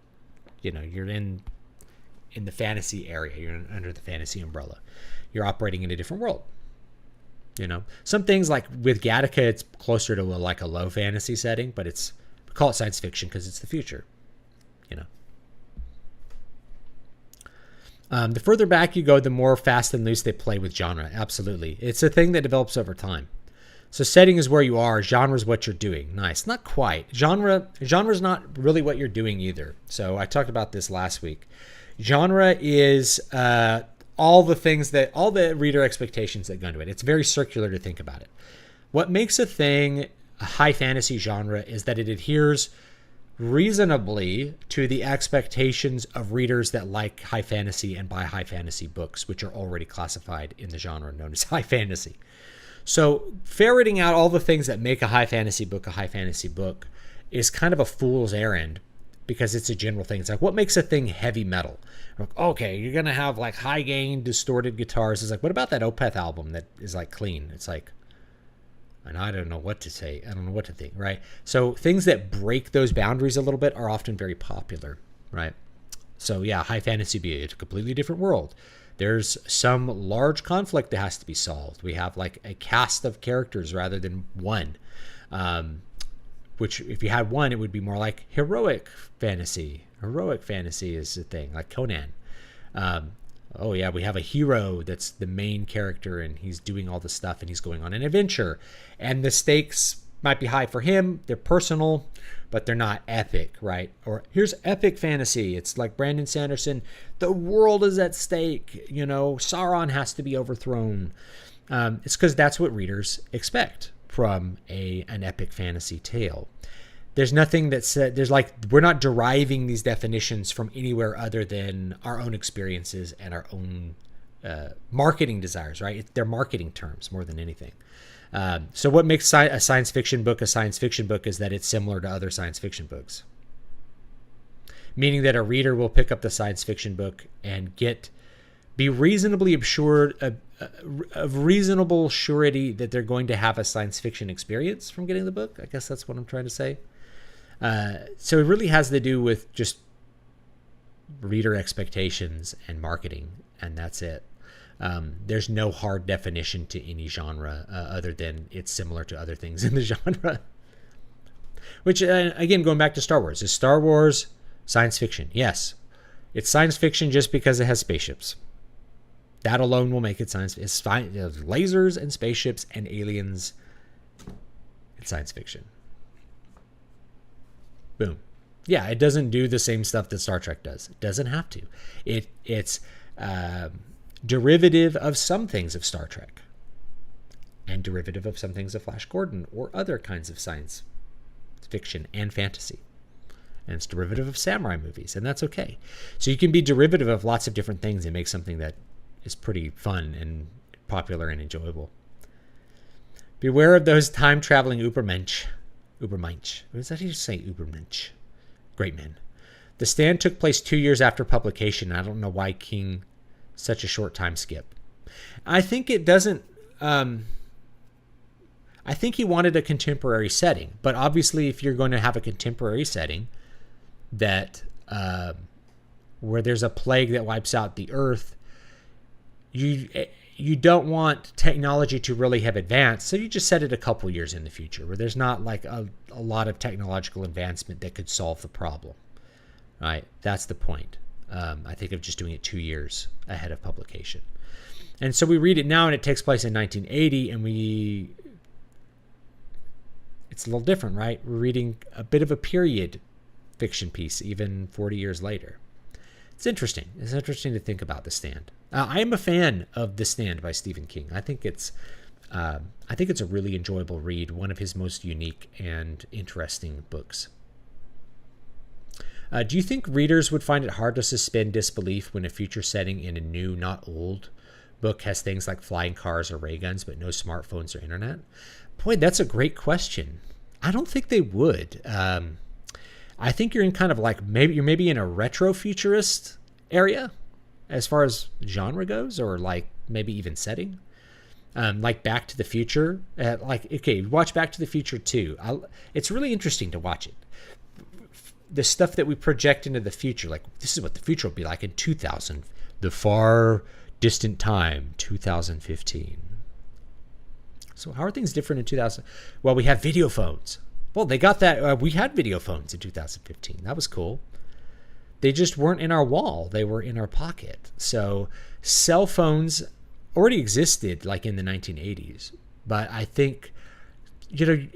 fantasy area. You're under the fantasy umbrella. You're operating in a different world. Some things like with Gattaca, it's closer to a low fantasy setting, but we call it science fiction because it's the future. The further back you go, the more fast and loose they play with genre. Absolutely. It's a thing that develops over time. So setting is where you are. Genre is what you're doing. Nice. Not quite. Genre is not really what you're doing either. So I talked about this last week. Genre is all the reader expectations that go into it. It's very circular to think about it. What makes a thing a high fantasy genre is that it adheres reasonably to the expectations of readers that like high fantasy and buy high fantasy books, which are already classified in the genre known as high fantasy. So ferreting out all the things that make a high fantasy book is kind of a fool's errand, because it's a general thing. It's like, what makes a thing heavy metal? Like, okay, you're going to have like high gain, distorted guitars. It's like, what about that Opeth album that is like clean? It's like, and I don't know what to say. I don't know what to think, right? So things that break those boundaries a little bit are often very popular, right? So yeah, high fantasy be a completely different world. There's some large conflict that has to be solved. We have like a cast of characters rather than one. Which if you had one, it would be more like heroic fantasy. Heroic fantasy is the thing, like Conan. Oh yeah, we have a hero that's the main character and he's doing all the stuff and he's going on an adventure. And the stakes might be high for him. They're personal, but they're not epic, right? Or here's epic fantasy. It's like Brandon Sanderson. The world is at stake. Sauron has to be overthrown. It's because that's what readers expect from an epic fantasy tale. There's nothing that said, we're not deriving these definitions from anywhere other than our own experiences and our own marketing desires, right? They're marketing terms more than anything. So what makes a science fiction book a science fiction book is that it's similar to other science fiction books. Meaning that a reader will pick up the science fiction book and be reasonably assured of reasonable surety that they're going to have a science fiction experience from getting the book. I guess that's what I'm trying to say. So it really has to do with just reader expectations and marketing, and that's it. There's no hard definition to any genre other than it's similar to other things in the genre. Which, again, going back to Star Wars. Is Star Wars science fiction? Yes. It's science fiction just because it has spaceships. That alone will make it science. It's lasers and spaceships and aliens. It's science fiction. Boom. Yeah, it doesn't do the same stuff that Star Trek does. It doesn't have to. It's derivative of some things of Star Trek and derivative of some things of Flash Gordon or other kinds of science fiction and fantasy. And it's derivative of samurai movies, and that's okay. So you can be derivative of lots of different things and make something that is pretty fun and popular and enjoyable. Beware of those time-traveling Übermensch. What does that even say, Übermensch? Great men. The Stand took place 2 years after publication. I don't know why King such a short time skip. I think it doesn't... I think he wanted a contemporary setting, but obviously if you're going to have a contemporary setting that where there's a plague that wipes out the earth, you don't want technology to really have advanced, so you just set it a couple years in the future where there's not like a lot of technological advancement that could solve the problem, right? That's the point. I think of just doing it 2 years ahead of publication. And so we read it now and it takes place in 1980 and it's a little different, right? We're reading a bit of a period fiction piece even 40 years later. It's interesting. It's interesting to think about The Stand. I am a fan of The Stand by Stephen King. I think it's a really enjoyable read, one of his most unique and interesting books. Do you think readers would find it hard to suspend disbelief when a future setting in a new, not old, book has things like flying cars or ray guns, but no smartphones or internet? Boy, that's a great question. I don't think they would. I think you're in kind of like maybe in a retro futurist area as far as genre goes, or like maybe even setting. Like Back to the Future. Watch Back to the Future 2. It's really interesting to watch it. The stuff that we project into the future, like this is what the future will be like in 2000, the far distant time, 2015. So how are things different in 2000? Well, we have video phones. Well, they got that. We had video phones in 2015. That was cool. They just weren't in our wall. They were in our pocket. So cell phones already existed like in the 1980s. But I think,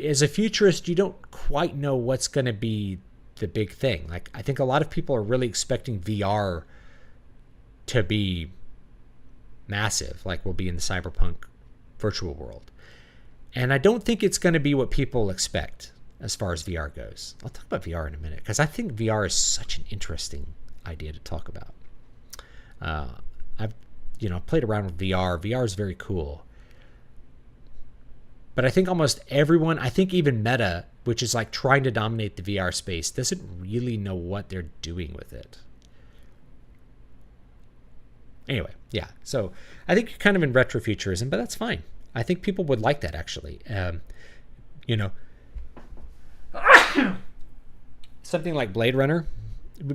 as a futurist, you don't quite know what's going to be the big thing. Like, I think a lot of people are really expecting VR to be massive, like will be in the cyberpunk virtual world. And I don't think it's going to be what people expect as far as VR goes. I'll talk about VR in a minute, because I think VR is such an interesting idea to talk about. I've played around with VR. VR is very cool. But I think almost everyone, I think even Meta, which is like trying to dominate the VR space, doesn't really know what they're doing with it. Anyway, yeah. So I think you're kind of in retrofuturism, but that's fine. I think people would like that, actually. Something like Blade Runner.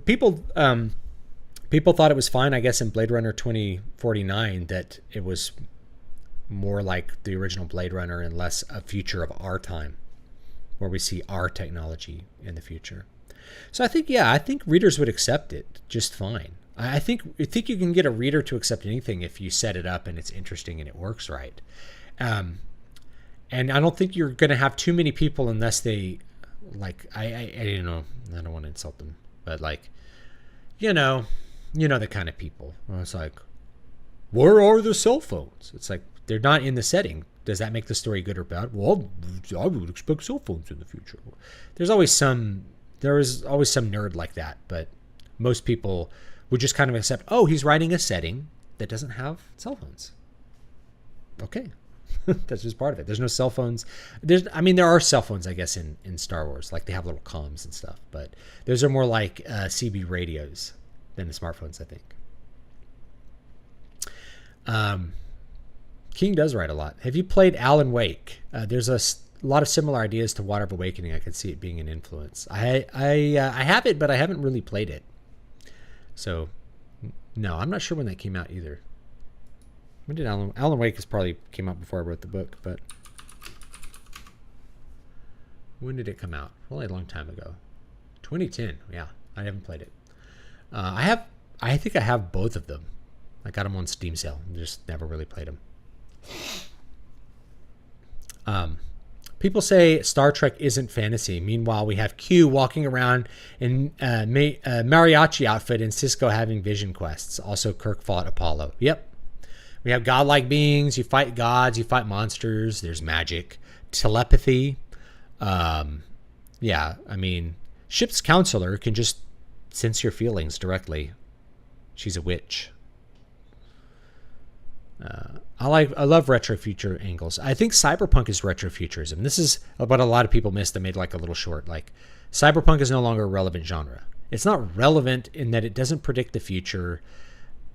People thought it was fine, I guess, in Blade Runner 2049 that it was more like the original Blade Runner and less a future of our time, where we see our technology in the future. So I think readers would accept it just fine. I think you can get a reader to accept anything if you set it up and it's interesting and it works right. And I don't think you're going to have too many people unless they like, I don't know, I don't want to insult them, but like, the kind of people. It's like, where are the cell phones? It's like, they're not in the setting. Does that make the story good or bad? Well, I would expect cell phones in the future. There is always some nerd like that, but most people would just kind of accept, oh, he's writing a setting that doesn't have cell phones. Okay. That's just part of it. There's no cell phones. There are cell phones, I guess, in Star Wars. Like, they have little comms and stuff, but those are more like CB radios than the smartphones, I think. King does write a lot. Have you played Alan Wake? There's a lot of similar ideas to Water of Awakening. I could see it being an influence. I have it, but I haven't really played it. So, no, I'm not sure when that came out either. When did Alan Wake probably came out before I wrote the book, but when did it come out? Probably a long time ago. 2010. Yeah, I haven't played it. I think I have both of them. I got them on Steam sale. Just never really played them. People say Star Trek isn't fantasy. Meanwhile, we have Q walking around in mariachi outfit and Cisco having vision quests. Also, Kirk fought Apollo. Yep. We have godlike beings. You fight gods. You fight monsters. There's magic. Telepathy. Ship's counselor can just sense your feelings directly. She's a witch. I love retrofuture angles. I think cyberpunk is retrofuturism. This is what a lot of people missed. I made like a little short. Like, cyberpunk is no longer a relevant genre. It's not relevant in that it doesn't predict the future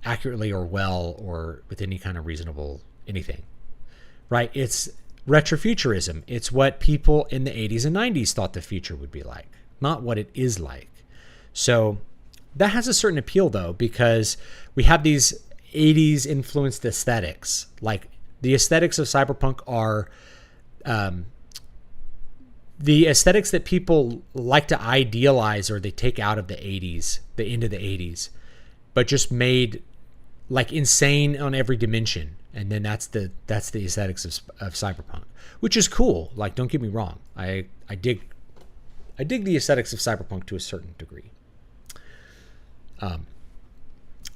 accurately or well or with any kind of reasonable anything. Right? It's retrofuturism. It's what people in the 80s and 90s thought the future would be like, not what it is like. So that has a certain appeal, though, because we have these 80s influenced aesthetics. Like, the aesthetics of cyberpunk are the aesthetics that people like to idealize or they take out of the 80s, the end of the 80s, but just made like insane on every dimension. And then that's the aesthetics of cyberpunk, which is cool. Like, don't get me wrong. I dig the aesthetics of cyberpunk to a certain degree.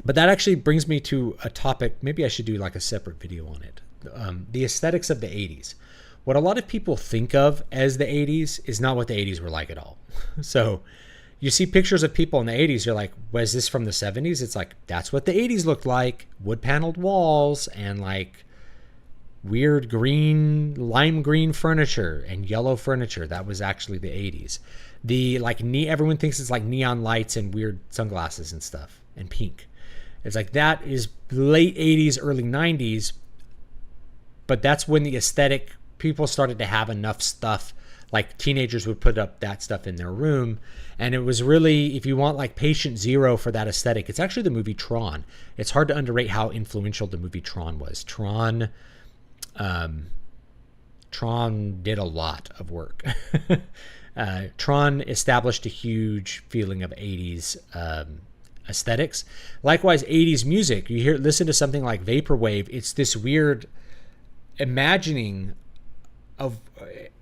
But that actually brings me to a topic. Maybe I should do like a separate video on it. The aesthetics of the 80s. What a lot of people think of as the 80s is not what the 80s were like at all. So you see pictures of people in the 80s, you're like, was this from the 70s? It's like, that's what the 80s looked like. Wood paneled walls and like weird lime green furniture and yellow furniture. That was actually the 80s. Everyone thinks it's like neon lights and weird sunglasses and stuff and pink. It's like, that is late 80s, early 90s. But that's when the aesthetic, people started to have enough stuff. Like, teenagers would put up that stuff in their room. And it was really, if you want like patient zero for that aesthetic, it's actually the movie Tron. It's hard to underrate how influential the movie Tron was. Tron did a lot of work. Tron established a huge feeling of 80s aesthetics. Likewise, 80s music. You listen to something like Vaporwave. It's this weird imagining of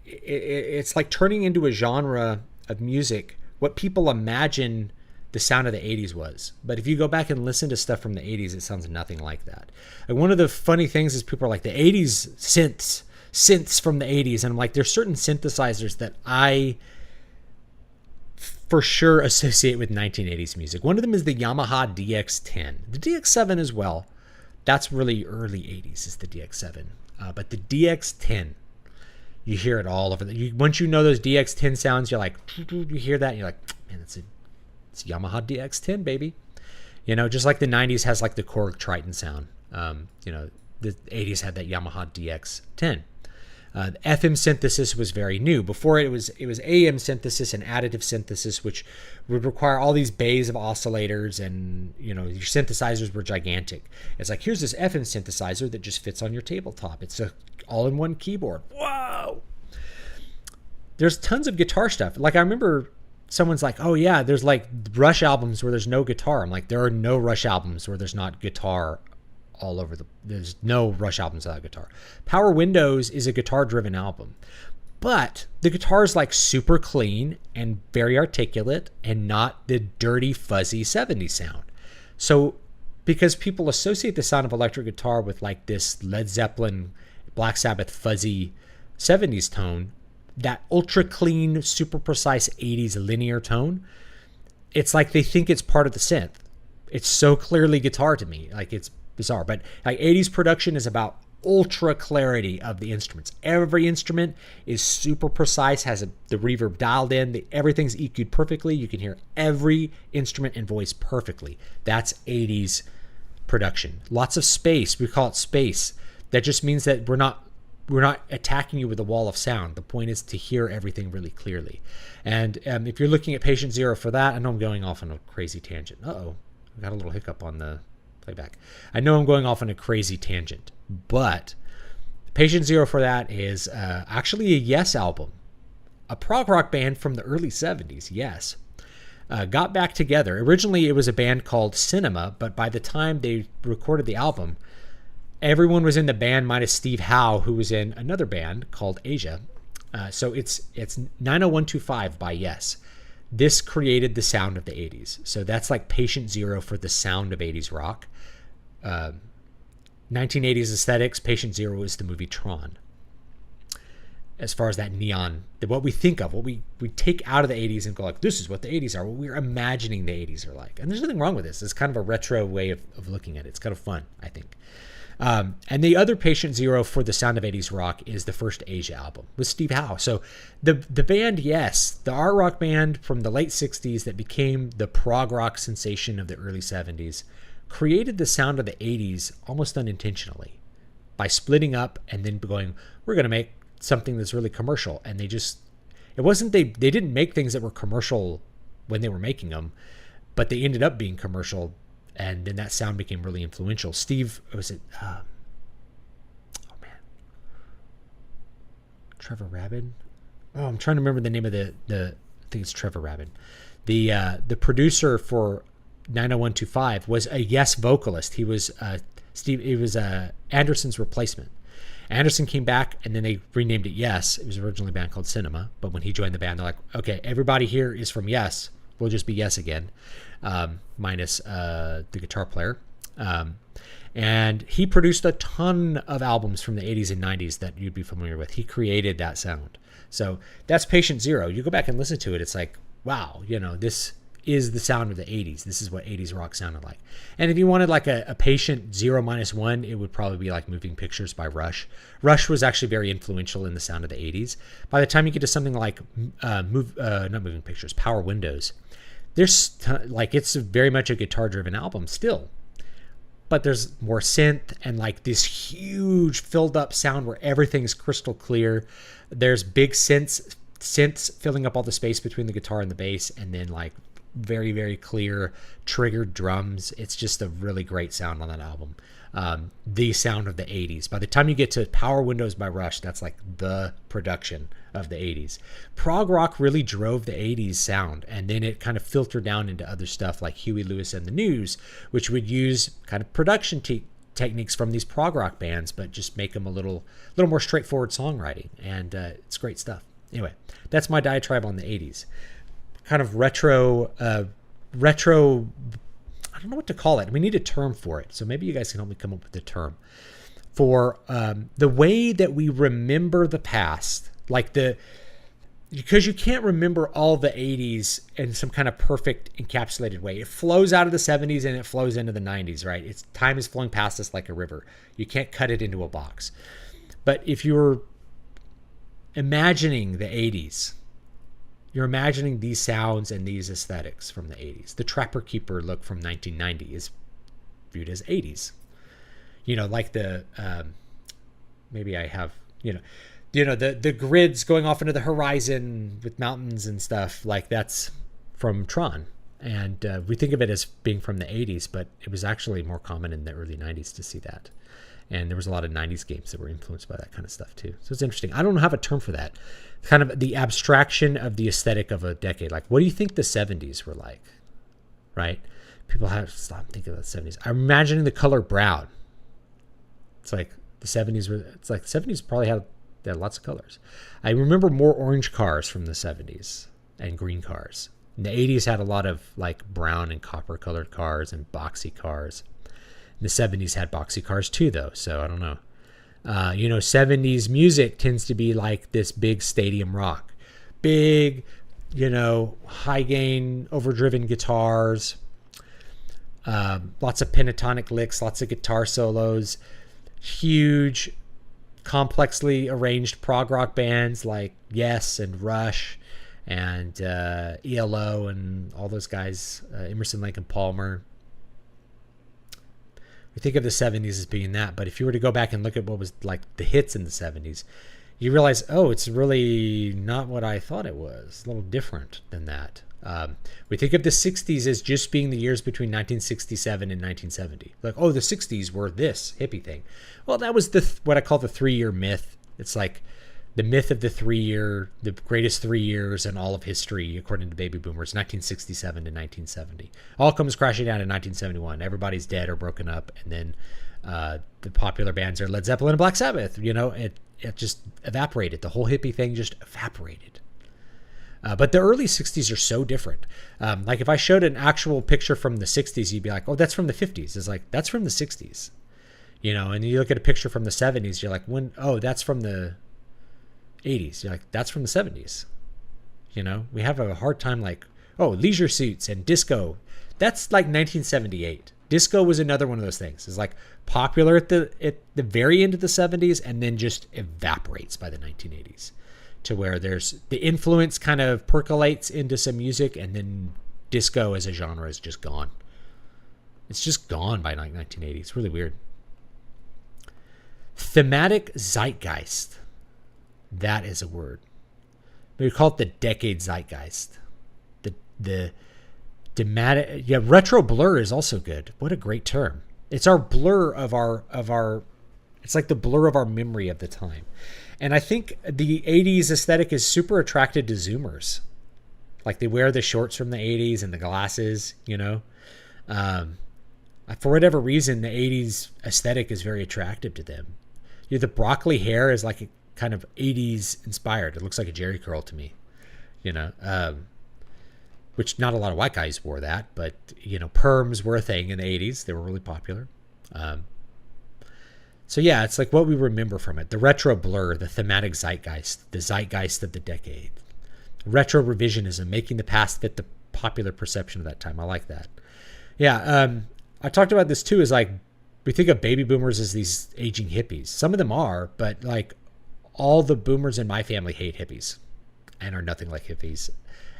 it's like turning into a genre of music what people imagine the sound of the 80s was. But if you go back and listen to stuff from the 80s, it sounds nothing like that. And one of the funny things is people are like, the 80s synths from the 80s. And I'm like, there's certain synthesizers that I for sure associate with 1980s music. One of them is the Yamaha DX10. The DX7 as well. That's really early 80s is the DX7. But the DX10, you hear it all over. Once you know those DX10 sounds, you're like, you hear that, and you're like, man, it's Yamaha DX10, baby. You know, just like the 90s has like the Korg Triton sound. You know, the 80s had that Yamaha DX10. The FM synthesis was very new. Before it was AM synthesis and additive synthesis, which would require all these bays of oscillators, and you know, your synthesizers were gigantic. It's like, here's this FM synthesizer that just fits on your tabletop. It's a all-in-one keyboard. Whoa! There's tons of guitar stuff. Like I remember someone's like, oh yeah, there's like Rush albums where there's no guitar. I'm like, there are no Rush albums where there's not guitar all over there's no Rush albums without guitar. Power Windows is a guitar-driven album, but the guitar is like super clean and very articulate and not the dirty, fuzzy 70s sound. So because people associate the sound of electric guitar with like this Led Zeppelin, Black Sabbath fuzzy 70s tone, that ultra clean, super precise 80s linear tone, it's like they think it's part of the synth. It's so clearly guitar to me. Like, it's bizarre. But like 80s production is about ultra clarity of the instruments. Every instrument is super precise, has the reverb dialed in, everything's EQ'd perfectly. You can hear every instrument and voice perfectly. That's 80s production. Lots of space. We call it space. That just means that we're not attacking you with a wall of sound. The point is to hear everything really clearly. And if you're looking at Patient Zero for that, I know I'm going off on a crazy tangent. Uh-oh, I got a little hiccup on the playback. I know I'm going off on a crazy tangent, but Patient Zero for that is actually a Yes album. A prog rock band from the early 70s, Yes. Got back together. Originally, it was a band called Cinema, but by the time they recorded the album, everyone was in the band minus Steve Howe, who was in another band called Asia. So it's 90125 by Yes. This created the sound of the 80s. So that's like Patient Zero for the sound of 80s rock. 1980s aesthetics, Patient Zero is the movie Tron. As far as that neon, what we think of, what we take out of the 80s and go like, this is what the 80s are, what we're imagining the 80s are like. And there's nothing wrong with this. It's kind of a retro way of looking at it. It's kind of fun, I think. And the other Patient Zero for the sound of 80s rock is the first Asia album with Steve Howe. So the band, Yes, the art rock band from the late 60s that became the prog rock sensation of the early 70s, created the sound of the 80s almost unintentionally by splitting up and then going, we're going to make something that's really commercial. And they didn't make things that were commercial when they were making them, but they ended up being commercial. And then that sound became really influential. Trevor Rabin? Oh, I'm trying to remember the name of I think it's Trevor Rabin. The producer for 90125 was a Yes vocalist. He was Anderson's replacement. Anderson came back and then they renamed it Yes. It was originally a band called Cinema, but when he joined the band, they're like, okay, everybody here is from Yes. We'll just be Yes again. Minus the guitar player. And he produced a ton of albums from the 80s and 90s that you'd be familiar with. He created that sound. So that's Patient Zero. You go back and listen to it, it's like, wow, this is the sound of the 80s. This is what 80s rock sounded like. And if you wanted like a Patient 0-1, it would probably be like Moving Pictures by Rush. Rush was actually very influential in the sound of the 80s. By the time you get to something like not Moving Pictures, Power Windows, it's very much a guitar-driven album still, but there's more synth and like this huge filled-up sound where everything's crystal clear. There's big synths filling up all the space between the guitar and the bass, and then like very, very clear triggered drums. It's just a really great sound on that album. The sound of the 80s. By the time you get to Power Windows by Rush, that's like the production of the 80s. Prog rock really drove the 80s sound, and then it kind of filtered down into other stuff like Huey Lewis and the News, which would use kind of production techniques from these prog rock bands, but just make them a little more straightforward songwriting, and it's great stuff. Anyway, that's my diatribe on the 80s. Kind of retro retro, I don't know what to call it. We need a term for it. So maybe you guys can help me come up with a term for the way that we remember the past, like because you can't remember all the 80s in some kind of perfect encapsulated way. It flows out of the 70s and it flows into the 90s, right? Time is flowing past us like a river. You can't cut it into a box. But if you're imagining the 80s, you're imagining these sounds and these aesthetics from the 80s. The Trapper Keeper look from 1990 is viewed as 80s. Like the, maybe I have, the grids going off into the horizon with mountains and stuff, like that's from Tron. And we think of it as being from the 80s, but it was actually more common in the early 90s to see that. And there was a lot of 90s games that were influenced by that kind of stuff too. So it's interesting. I don't have a term for that. Kind of the abstraction of the aesthetic of a decade. Like, what do you think the 70s were like? Right? People have to stop thinking about the 70s. I'm imagining the color brown. It's like the 70s were, it's like the 70s probably had lots of colors. I remember more orange cars from the 70s and green cars. And the 80s had a lot of like brown and copper colored cars and boxy cars. The 70s had boxy cars too, though, so I don't know. 70s music tends to be like this big stadium rock. Big, high gain, overdriven guitars, lots of pentatonic licks, lots of guitar solos, huge, complexly arranged prog rock bands like Yes and Rush and ELO and all those guys, Emerson, Lake and Palmer. We think of the 70s as being that, but if you were to go back and look at what was like the hits in the 70s, you realize, it's really not what I thought it was. A little different than that. We think of the 60s as just being the years between 1967 and 1970. Like, the 60s were this hippie thing. Well, that was what I call the 3-year myth. It's like the myth of the greatest 3 years in all of history, according to baby boomers, 1967 to 1970. All comes crashing down in 1971. Everybody's dead or broken up. And then the popular bands are Led Zeppelin and Black Sabbath. It just evaporated. The whole hippie thing just evaporated. But the early 60s are so different. Like if I showed an actual picture from the 60s, you'd be like, that's from the 50s. It's like, that's from the 60s. And you look at a picture from the 70s, you're like, that's from the 80s. You're like, that's from the 70s. We have a hard time like, Leisure Suits and disco. That's like 1978. Disco was another one of those things. It's like popular at the very end of the 70s and then just evaporates by the 1980s. To where there's the influence kind of percolates into some music and then disco as a genre is just gone. It's just gone by like 1980. It's really weird. Thematic zeitgeist. That is a word. We call it the decade zeitgeist. The thematic, retro blur is also good. What a great term. It's our blur of our it's like the blur of our memory of the time. And I think the 80s aesthetic is super attracted to Zoomers. Like they wear the shorts from the 80s and the glasses, For whatever reason, the 80s aesthetic is very attractive to them. The broccoli hair is like a kind of 80s inspired. It looks like a Jerry curl to me, which not a lot of white guys wore that, but, perms were a thing in the 80s. They were really popular. So yeah, it's like what we remember from it. The retro blur, the thematic zeitgeist, the zeitgeist of the decade. Retro revisionism, making the past fit the popular perception of that time. I like that. Yeah, I talked about this too, is like, we think of baby boomers as these aging hippies. Some of them are, but like all the boomers in my family hate hippies and are nothing like hippies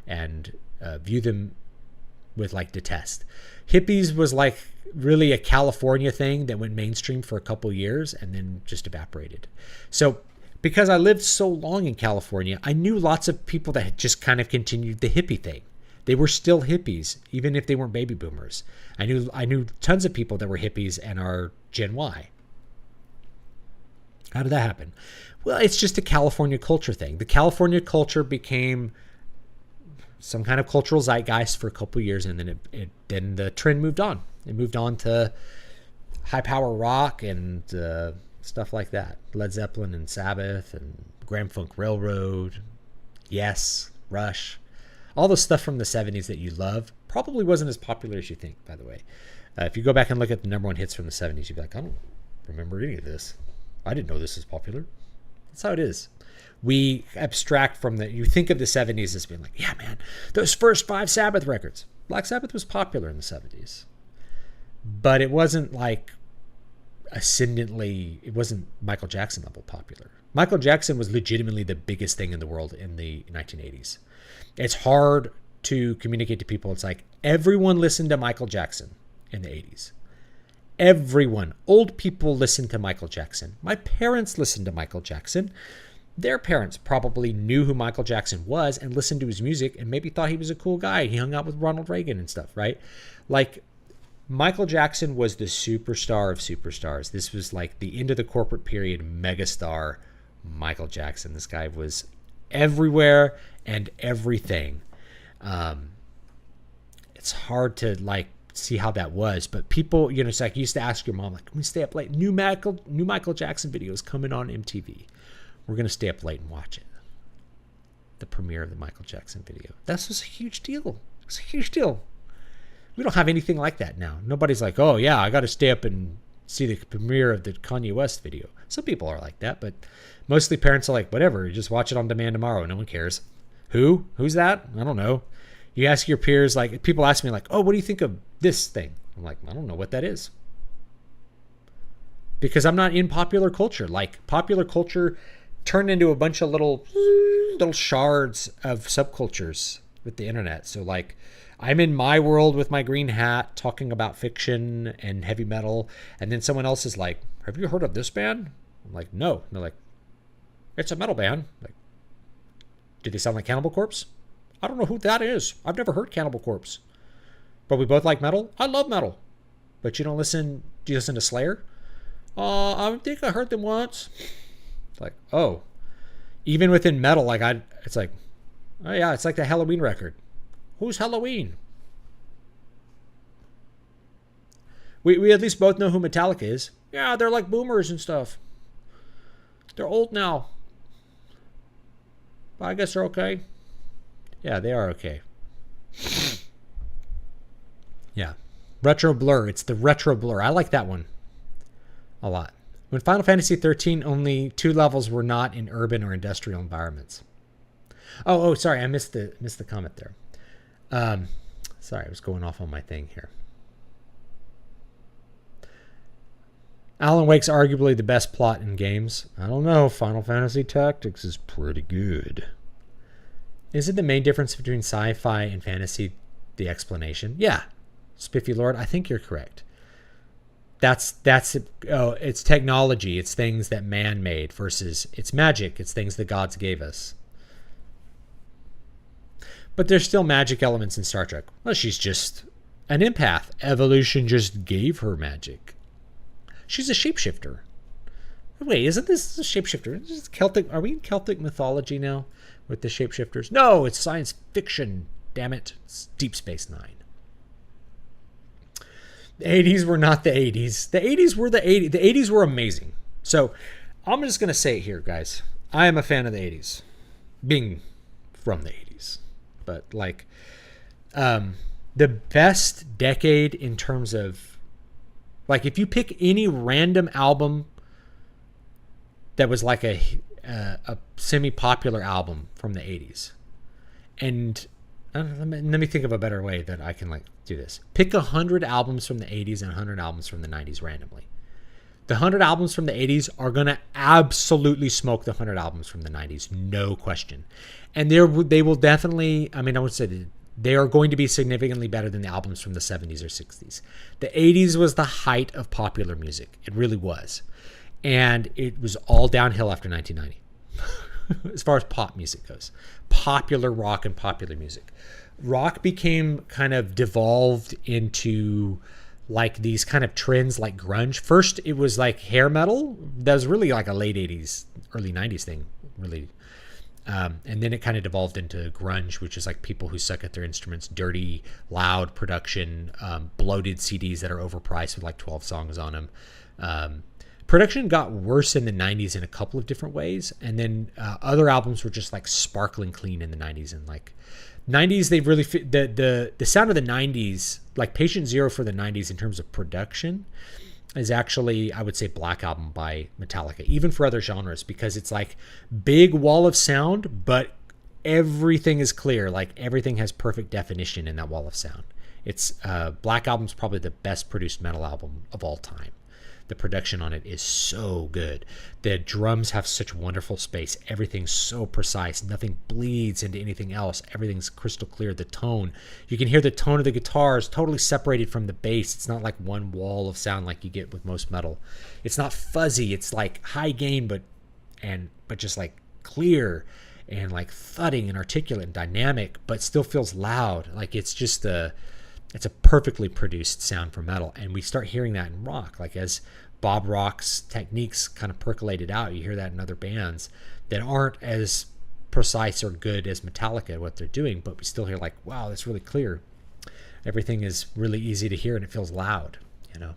and view them with like detest. Hippies was like really a California thing that went mainstream for a couple years and then just evaporated. So because I lived so long in California, I knew lots of people that had just kind of continued the hippie thing. They were still hippies, even if they weren't baby boomers. I knew tons of people that were hippies and are Gen Y. How did that happen? Well, it's just a California culture thing. The California culture became some kind of cultural zeitgeist for a couple of years, and then then the trend moved on. It moved on to high power rock and stuff like that. Led Zeppelin and Sabbath and Grand Funk Railroad, Yes, Rush. All the stuff from the 70s that you love probably wasn't as popular as you think, by the way. If you go back and look at the number one hits from the 70s, you'd be like, I don't remember any of this. I didn't know this was popular. That's how it is. We abstract from you think of the 70s as being like, yeah, man, those first 5 Sabbath records. Black Sabbath was popular in the 70s. But it wasn't like it wasn't Michael Jackson level popular. Michael Jackson was legitimately the biggest thing in the world in the 1980s. It's hard to communicate to people. It's like everyone listened to Michael Jackson in the 80s. Everyone. Old people listened to Michael Jackson. My parents listened to Michael Jackson. Their parents probably knew who Michael Jackson was and listened to his music and maybe thought he was a cool guy. He hung out with Ronald Reagan and stuff, right? Like, Michael Jackson was the superstar of superstars. This was like the end of the corporate period megastar Michael Jackson. This guy was everywhere and everything. It's hard to like see how that was, but people, it's like you used to ask your mom, like, can we stay up late? New Michael Jackson videos coming on MTV. We're going to stay up late and watch it. The premiere of the Michael Jackson video. That was a huge deal. It's a huge deal. We don't have anything like that now. Nobody's like, oh yeah, I got to stay up and see the premiere of the Kanye West video. Some people are like that, but mostly parents are like, whatever, you just watch it on demand tomorrow. No one cares. Who's that? I don't know. You ask your peers, like, people ask me like, oh, what do you think of this thing? I'm like, I don't know what that is. Because I'm not in popular culture. Like, popular culture turned into a bunch of little shards of subcultures with the internet. So like, I'm in my world with my green hat talking about fiction and heavy metal, and then someone else is like, have you heard of this band? I'm like, no. And they're like, it's a metal band. I'm like, do they sound like Cannibal Corpse? I don't know who that is. I've never heard Cannibal Corpse. But we both like metal. I love metal. But do you listen to Slayer? I think I heard them once. It's like, oh, even within metal, like it's like, oh yeah, it's like the Halloween record. Who's Halloween? We at least both know who Metallica is. Yeah, they're like boomers and stuff. They're old now. But I guess they're okay. Yeah, they are okay. Yeah. Retro Blur. It's the Retro Blur. I like that one a lot. When Final Fantasy 13, only 2 levels were not in urban or industrial environments. Oh, sorry, I missed the comment there. Sorry, I was going off on my thing here. Alan Wake's arguably the best plot in games. I don't know. Final Fantasy Tactics is pretty good. Is it the main difference between sci-fi and fantasy the explanation? Yeah. Spiffy Lord, I think you're correct. That's it. Oh, it's technology. It's things that man made versus it's magic. It's things that gods gave us. But there's still magic elements in Star Trek. Well, she's just an empath. Evolution just gave her magic. She's a shapeshifter. Wait, isn't this a shapeshifter? Is this Celtic? Are we in Celtic mythology now with the shapeshifters? No, it's science fiction. Damn it. It's Deep Space Nine. The 80s were not the 80s. The 80s were the 80s. The 80s were amazing. So I'm just going to say it here, guys. I am a fan of the 80s. Being from the 80s. But like the best decade in terms of, like, if you pick any random album that was like a semi-popular album from the 80s, and let me think of a better way that I can like do this. Pick 100 albums from the 80s and 100 albums from the 90s randomly. The 100 albums from the 80s are going to absolutely smoke the 100 albums from the 90s, no question. And they will definitely, I mean, I would say they are going to be significantly better than the albums from the 70s or 60s. The 80s was the height of popular music. It really was. And it was all downhill after 1990. As far as pop music goes. Popular rock and popular music. Rock became kind of devolved into like these kind of trends like grunge. First, it was like hair metal. That was really like a late 80s, early 90s thing, really. And then it kind of devolved into grunge, which is like people who suck at their instruments, dirty, loud production, bloated CDs that are overpriced with like 12 songs on them. Production got worse in the 90s in a couple of different ways, and then other albums were just like sparkling clean in the 90s. And like 90s, they really the sound of the 90s, like Patient Zero for the 90s in terms of production, is actually, I would say, Black Album by Metallica, even for other genres, because it's like big wall of sound, but everything is clear. Like everything has perfect definition in that wall of sound. It's Black Album's probably the best produced metal album of all time. The production on it is so good. The drums have such wonderful space. Everything's so precise. Nothing bleeds into anything else. Everything's crystal clear. The tone, you can hear the tone of the guitars totally separated from the bass. It's not like one wall of sound like you get with most metal. It's not fuzzy. It's like high gain, but just like clear and like thudding and articulate and dynamic, but still feels loud. Like it's just it's a perfectly produced sound for metal. And we start hearing that in rock. Like as Bob Rock's techniques kind of percolated out, you hear that in other bands that aren't as precise or good as Metallica, what they're doing, but we still hear like, wow, that's really clear. Everything is really easy to hear and it feels loud, you know,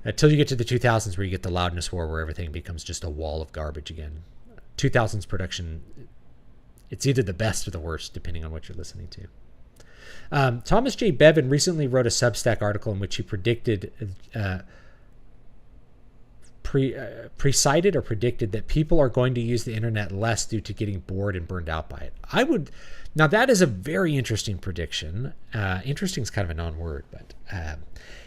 until you get to the 2000s where you get the loudness war, where everything becomes just a wall of garbage again. 2000s production, it's either the best or the worst, depending on what you're listening to. Thomas J. Bevan recently wrote a Substack article in which he predicted, predicted that people are going to use the internet less due to getting bored and burned out by it. Now that is a very interesting prediction. Interesting is kind of a non-word, but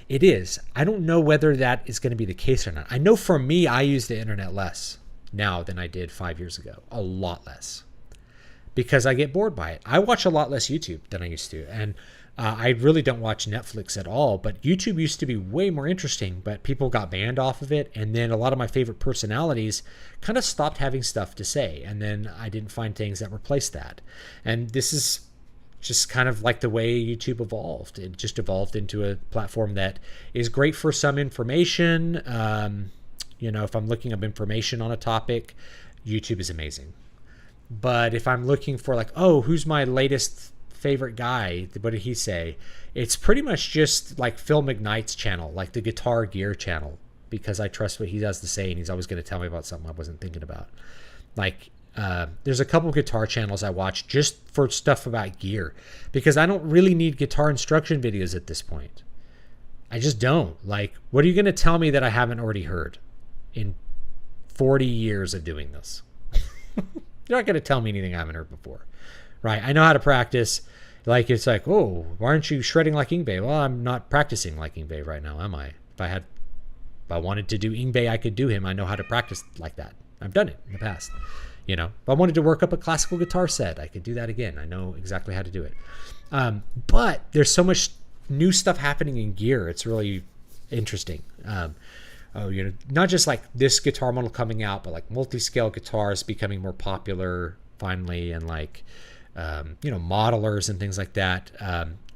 it is. I don't know whether that is going to be the case or not. I know for me, I use the internet less now than I did 5 years ago, a lot less. Because I get bored by it. I watch a lot less YouTube than I used to. And I really don't watch Netflix at all. But YouTube used to be way more interesting, but people got banned off of it. And then a lot of my favorite personalities kind of stopped having stuff to say. And then I didn't find things that replaced that. And this is just kind of like the way YouTube evolved. It just evolved into a platform that is great for some information. If I'm looking up information on a topic, YouTube is amazing. But if I'm looking for like, oh, who's my latest favorite guy? What did he say? It's pretty much just like Phil McKnight's channel, like the Guitar Gear channel, because I trust what he has to say and he's always going to tell me about something I wasn't thinking about. Like there's a couple guitar channels I watch just for stuff about gear, because I don't really need guitar instruction videos at this point. I just don't. Like, what are you going to tell me that I haven't already heard in 40 years of doing this? You're not going to tell me anything I haven't heard before, right? I know how to practice. Like, it's like, oh, why aren't you shredding like Yngwie? Well, I'm not practicing like Yngwie right now, am I? If I wanted to do Yngwie, I could do him. I know how to practice like that. I've done it in the past. If I wanted to work up a classical guitar set, I could do that again. I know exactly how to do it. But there's so much new stuff happening in gear. It's really interesting. Not just like this guitar model coming out, but like multi-scale guitars becoming more popular finally, and like modelers and things like that.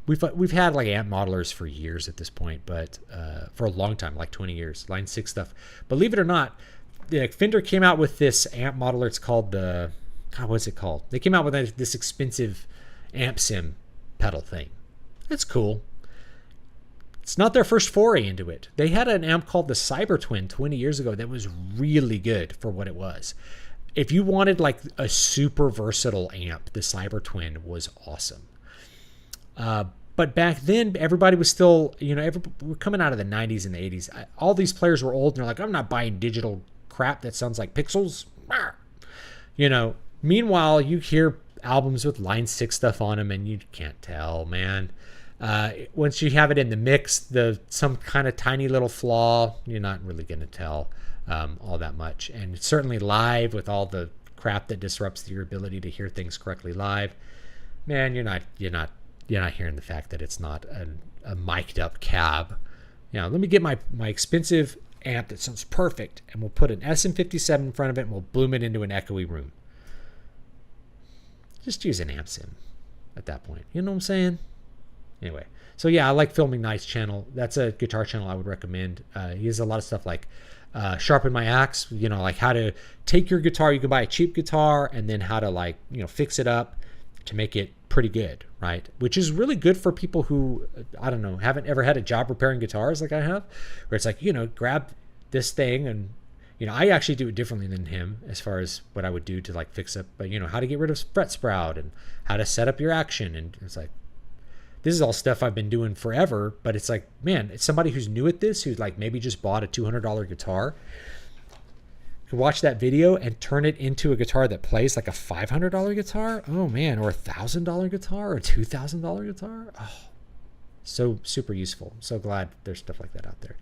We've had like amp modelers for years at this point, but for a long time, like 20 years, Line 6 stuff. Believe it or not, Fender came out with this amp modeler. It's called what's it called? They came out with this expensive amp sim pedal thing. It's cool. It's not their first foray into it. They had an amp called the Cyber Twin 20 years ago that was really good for what it was. If you wanted like a super versatile amp, the Cyber Twin was awesome. But back then, everybody was still, we're coming out of the 90s and the 80s. All these players were old and they're like, I'm not buying digital crap that sounds like pixels. Meanwhile, you hear albums with Line 6 stuff on them and you can't tell, man. Once you have it in the mix, some kind of tiny little flaw, you're not really going to tell all that much. And certainly live, with all the crap that disrupts your ability to hear things correctly live, man, you're not hearing the fact that it's not a mic'd up cab. Let me get my expensive amp that sounds perfect, and we'll put an SM57 in front of it and we'll bloom it into an echoey room. Just use an amp sim at that point. You know what I'm saying? Anyway, so yeah, I like Phil McKnight's channel. That's a guitar channel I would recommend. He has a lot of stuff like Sharpen My Axe, like how to take your guitar. You can buy a cheap guitar and then how to fix it up to make it pretty good, right? Which is really good for people who, I don't know, haven't ever had a job repairing guitars like I have, where it's like, grab this thing and I actually do it differently than him as far as what I would do to like fix up, how to get rid of fret sprout and how to set up your action. And it's like, this is all stuff I've been doing forever, but it's like, man, it's somebody who's new at this, who's like maybe just bought a $200 guitar, could watch that video and turn it into a guitar that plays like a $500 guitar. Oh man, or $1,000 guitar or $2,000 guitar. Oh, so super useful. I'm so glad there's stuff like that out there.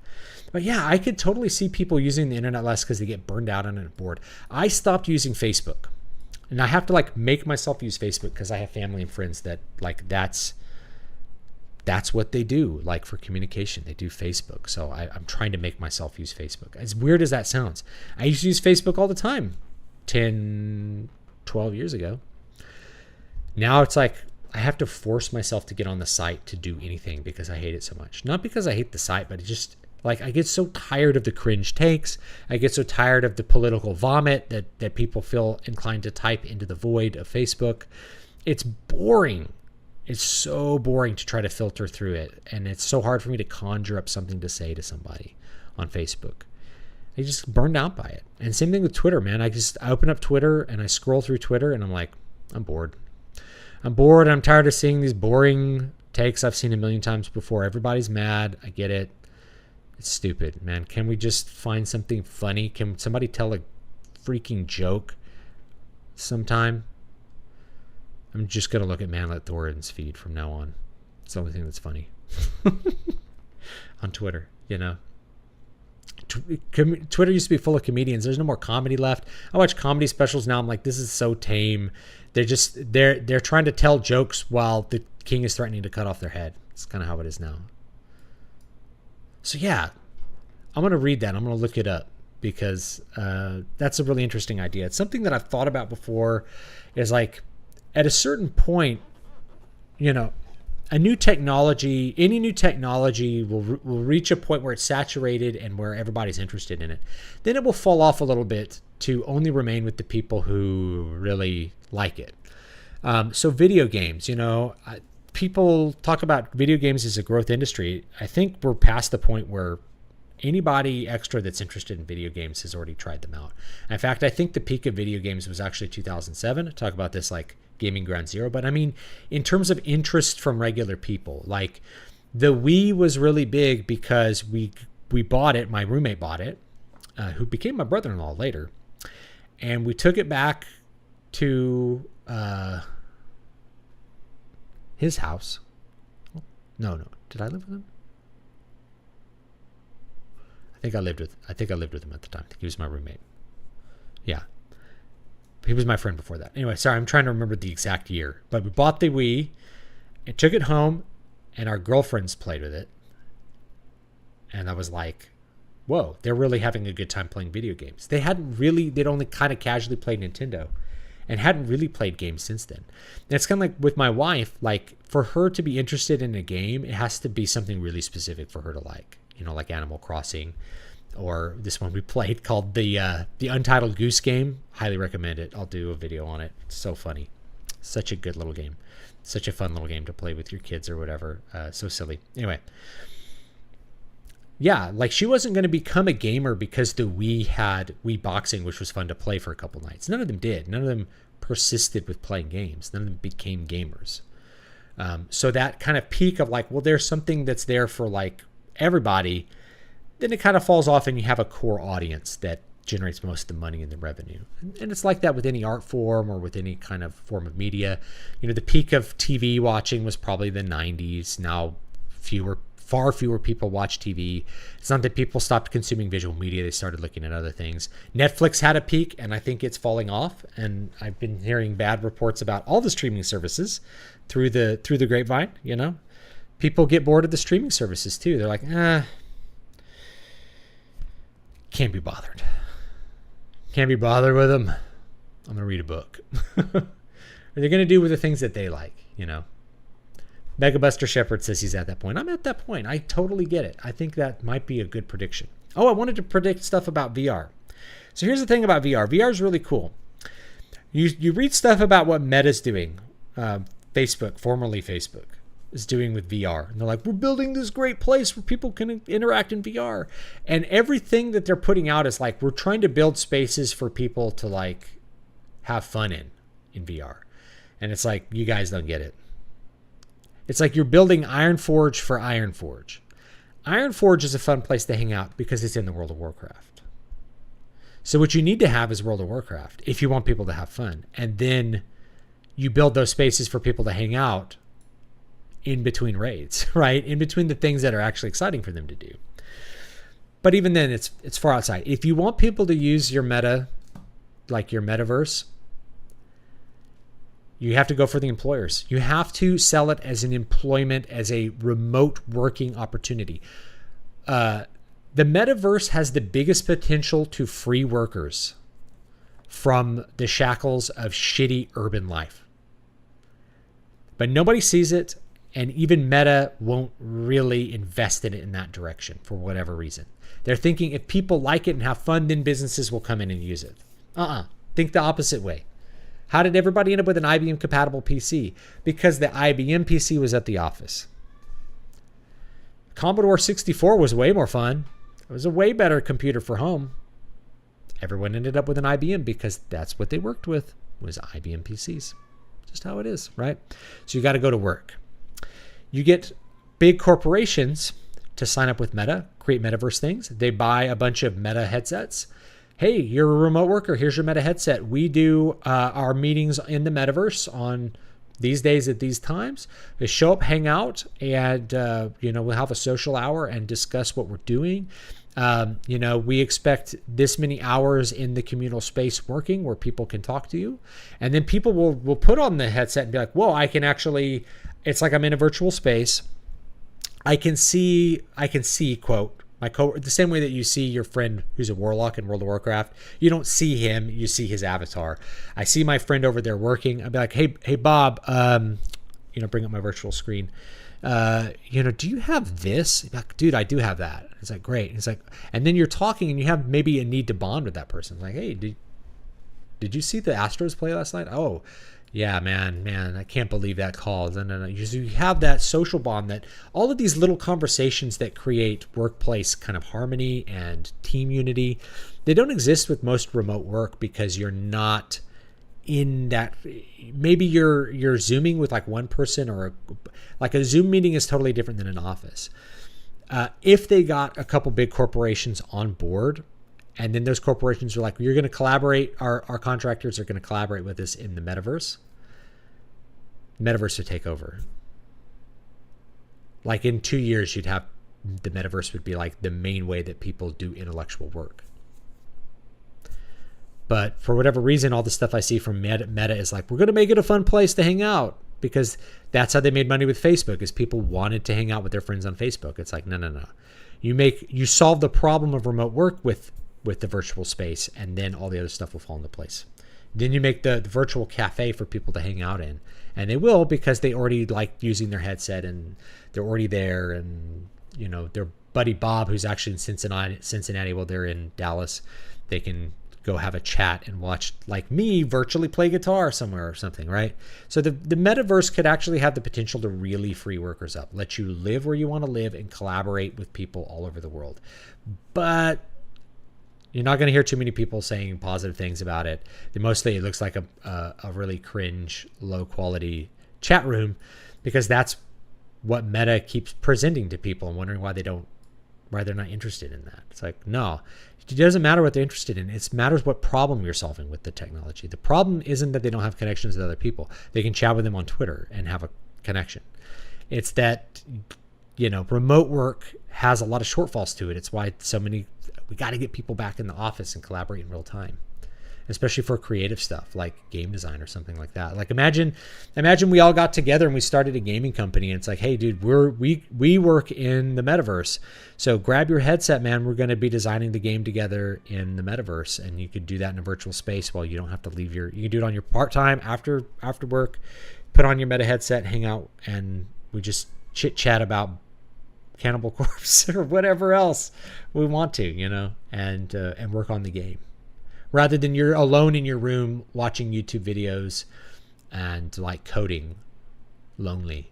But yeah, I could totally see people using the internet less because they get burned out on it and bored. I stopped using Facebook, and I have to like make myself use Facebook because I have family and friends that like that's what they do, like for communication. They do Facebook. So I'm trying to make myself use Facebook. As weird as that sounds, I used to use Facebook all the time 10, 12 years ago. Now it's like I have to force myself to get on the site to do anything because I hate it so much. Not because I hate the site, but it just like I get so tired of the cringe takes. I get so tired of the political vomit that people feel inclined to type into the void of Facebook. It's boring. It's so boring to try to filter through it. And it's so hard for me to conjure up something to say to somebody on Facebook. I just burned out by it. And same thing with Twitter, man. I open up Twitter and I scroll through Twitter and I'm like, I'm bored. I'm tired of seeing these boring takes I've seen a million times before. Everybody's mad. I get it. It's stupid, man. Can we just find something funny? Can somebody tell a freaking joke sometime? I'm just going to look at Manlet Thorin's feed from now on. It's the only thing that's funny. On Twitter, Twitter used to be full of comedians. There's no more comedy left. I watch comedy specials now. I'm like, this is so tame. They're trying to tell jokes while the king is threatening to cut off their head. It's kind of how it is now. So yeah, I'm going to read that. I'm going to look it up because that's a really interesting idea. It's something that I've thought about before. Is like at a certain point, any new technology will reach a point where it's saturated and where everybody's interested in it. Then it will fall off a little bit to only remain with the people who really like it. So video games, people talk about video games as a growth industry. I think we're past the point where anybody extra that's interested in video games has already tried them out. In fact, I think the peak of video games was actually 2007. Talk about this like gaming ground zero. But I mean, in terms of interest from regular people, like the Wii was really big because we bought it. My roommate bought it, who became my brother-in-law later. And we took it back to his house. No. Did I live with him? I think I lived with him at the time. I think he was my roommate. Yeah. He was my friend before that. Anyway, sorry, I'm trying to remember the exact year. But we bought the Wii and took it home, and our girlfriends played with it. And I was like, whoa, they're really having a good time playing video games. They'd only kind of casually played Nintendo and hadn't really played games since then. And it's kind of like with my wife, like for her to be interested in a game, it has to be something really specific for her to like, like Animal Crossing or this one we played called the Untitled Goose Game. Highly recommend it. I'll do a video on it. It's so funny. Such a good little game. Such a fun little game to play with your kids or whatever. So silly. Anyway. Yeah, like she wasn't going to become a gamer because the Wii had Wii Boxing, which was fun to play for a couple nights. None of them did. None of them persisted with playing games. None of them became gamers. So that kind of peak of like, well, there's something that's there for like everybody. Then it kind of falls off and you have a core audience that generates most of the money and the revenue. And it's like that with any art form or with any kind of form of media. The peak of TV watching was probably the 90s. Now far fewer people watch TV. It's not that people stopped consuming visual media. They started looking at other things. Netflix had a peak, and I think it's falling off. And I've been hearing bad reports about all the streaming services through the grapevine. People get bored of the streaming services too. They're like, can't be bothered. Can't be bothered with them. I'm gonna read a book. Or they're gonna do with the things that they like. Megabuster Shepherd says he's at that point. I'm at that point. I totally get it. I think that might be a good prediction. Oh, I wanted to predict stuff about VR. So here's the thing about VR. VR is really cool. You read stuff about what Meta's doing. Facebook, formerly Facebook. is doing with VR. And they're like, we're building this great place where people can interact in VR. And everything that they're putting out is like, we're trying to build spaces for people to like have fun in VR. And it's like, you guys don't get it. It's like you're building Ironforge for Ironforge. Ironforge is a fun place to hang out because it's in the World of Warcraft. So what you need to have is World of Warcraft if you want people to have fun. And then you build those spaces for people to hang out in between raids, right? In between the things that are actually exciting for them to do. But even then, it's far outside. If you want people to use your meta, like your metaverse, you have to go for the employers. You have to sell it as an employment, as a remote working opportunity. The metaverse has the biggest potential to free workers from the shackles of shitty urban life. But nobody sees it, and even Meta won't really invest in it in that direction for whatever reason. They're thinking if people like it and have fun, then businesses will come in and use it. Think the opposite way. How did everybody end up with an IBM compatible PC? Because the IBM PC was at the office. Commodore 64 was way more fun. It was a way better computer for home. Everyone ended up with an IBM because that's what they worked with, was IBM PCs. Just how it is, right? So you got to go to work. You get big corporations to sign up with Meta, create metaverse things. They buy a bunch of Meta headsets. Hey, you're a remote worker. Here's your Meta headset. We do our meetings in the metaverse on these days at these times. They show up, hang out, and we'll have a social hour and discuss what we're doing. We expect this many hours in the communal space working where people can talk to you. And then people will put on the headset and be like, whoa, I can actually, it's like I'm in a virtual space. I can see, quote, the same way that you see your friend who's a warlock in World of Warcraft. You don't see him, you see his avatar. I see my friend over there working. I'd be like, hey Bob, bring up my virtual screen. Do you have this? Like, dude, I do have that. It's like, great. It's like, and then you're talking and you have maybe a need to bond with that person. It's like, hey, did you see the Astros play last night? Oh, yeah, man, I can't believe that call. No. You have that social bond, that all of these little conversations that create workplace kind of harmony and team unity, they don't exist with most remote work because you're not in that. Maybe you're Zooming with like one person, or like a Zoom meeting is totally different than an office. If they got a couple big corporations on board, and then those corporations are like, you're going to collaborate, our contractors are going to collaborate with us in the metaverse would take over. Like in 2 years, you'd have the metaverse would be like the main way that people do intellectual work. But for whatever reason, all the stuff I see from Meta is like, we're going to make it a fun place to hang out, because that's how they made money with Facebook, is people wanted to hang out with their friends on Facebook. It's like, no. You solve the problem of remote work with the virtual space, and then all the other stuff will fall into place. Then you make the virtual cafe for people to hang out in, and they will, because they already like using their headset and they're already there, and their buddy Bob, who's actually in Cincinnati while they're in Dallas, they can go have a chat and watch, like me, virtually play guitar somewhere or something, right? So the metaverse could actually have the potential to really free workers up, let you live where you want to live and collaborate with people all over the world. But you're not going to hear too many people saying positive things about it. Mostly it looks like a really cringe, low quality chat room, because that's what Meta keeps presenting to people, and wondering why they're not interested in that. It's like, no, it doesn't matter what they're interested in. It matters what problem you're solving with the technology. The problem isn't that they don't have connections with other people. They can chat with them on Twitter and have a connection. It's that, remote work has a lot of shortfalls to it. It's why we got to get people back in the office and collaborate in real time, especially for creative stuff like game design or something like that. Like imagine we all got together and we started a gaming company, and it's like, hey dude, we work in the metaverse, so grab your headset, man. We're going to be designing the game together in the metaverse, and you could do that in a virtual space while you don't have to leave you can do it on your part-time after work, put on your Meta headset, hang out, and we just chit chat about Cannibal Corpse or whatever else we want to, and work on the game, rather than you're alone in your room watching YouTube videos and like coding lonely.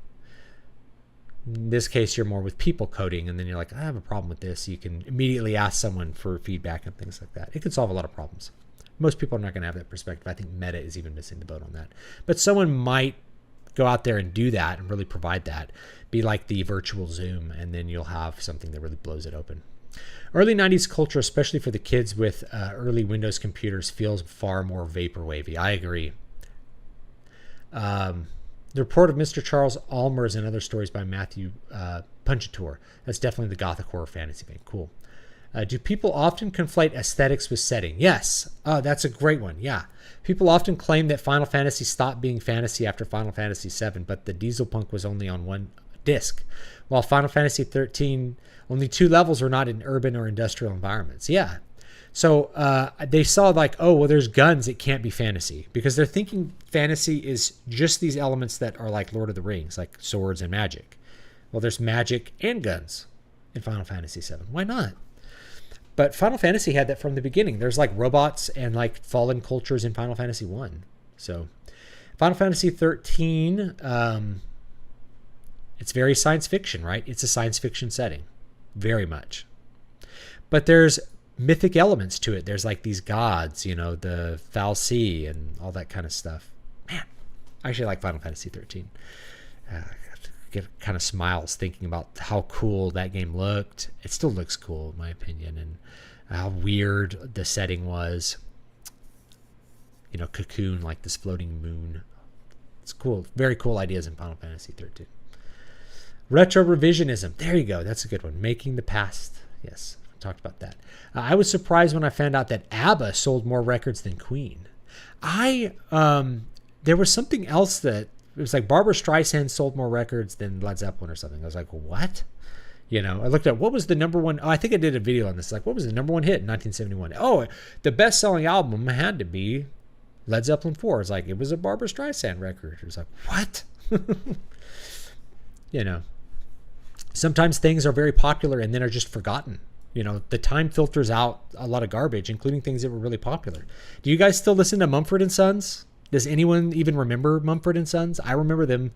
In this case, you're more with people coding, and then you're like, I have a problem with this. You can immediately ask someone for feedback and things like that. It could solve a lot of problems. Most people are not going to have that perspective. I think Meta is even missing the boat on that. But someone might go out there and do that and really provide that. Be like the virtual Zoom, and then you'll have something that really blows it open. Early 90s culture, especially for the kids with early Windows computers, feels far more vaporwavy. I agree. The report of Mr. Charles Almers and other stories by Matthew Punchator. That's definitely the gothic horror fantasy thing. Cool. Do people often conflate aesthetics with setting? Yes. That's a great one. Yeah. People often claim that Final Fantasy stopped being fantasy after Final Fantasy VII, but the Dieselpunk was only on one disc, while Final Fantasy XIII, only 2 levels were not in urban or industrial environments. Yeah. So they saw like, oh, well, there's guns. It can't be fantasy, because they're thinking fantasy is just these elements that are like Lord of the Rings, like swords and magic. Well, there's magic and guns in Final Fantasy VII. Why not? But Final Fantasy had that from the beginning. There's like robots and like fallen cultures in Final Fantasy 1. So Final Fantasy 13, it's very science fiction, right? It's a science fiction setting, very much. But there's mythic elements to it. There's like these gods, you know, the Fal'Cie and all that kind of stuff. Man, I actually like Final Fantasy 13. Get kind of smiles thinking about how cool that game looked. It still looks cool in my opinion, and how weird the setting was. You know, Cocoon, like this floating moon. It's cool. Very cool ideas in Final Fantasy 13. Retro revisionism. There you go. That's a good one. Making the past. Yes, I talked about that. I was surprised when I found out that ABBA sold more records than Queen. There was something else that it was like Barbra Streisand sold more records than Led Zeppelin or something. I was like, what? You know, I looked at what was the number one. Oh, I think I did a video on this. Like, what was the number one hit in 1971? Oh, the best selling album had to be Led Zeppelin 4. It's like, it was a Barbra Streisand record. It was like, what? You know, sometimes things are very popular and then are just forgotten. You know, the time filters out a lot of garbage, including things that were really popular. Do you guys still listen to Mumford & Sons? Does anyone even remember Mumford & Sons? I remember them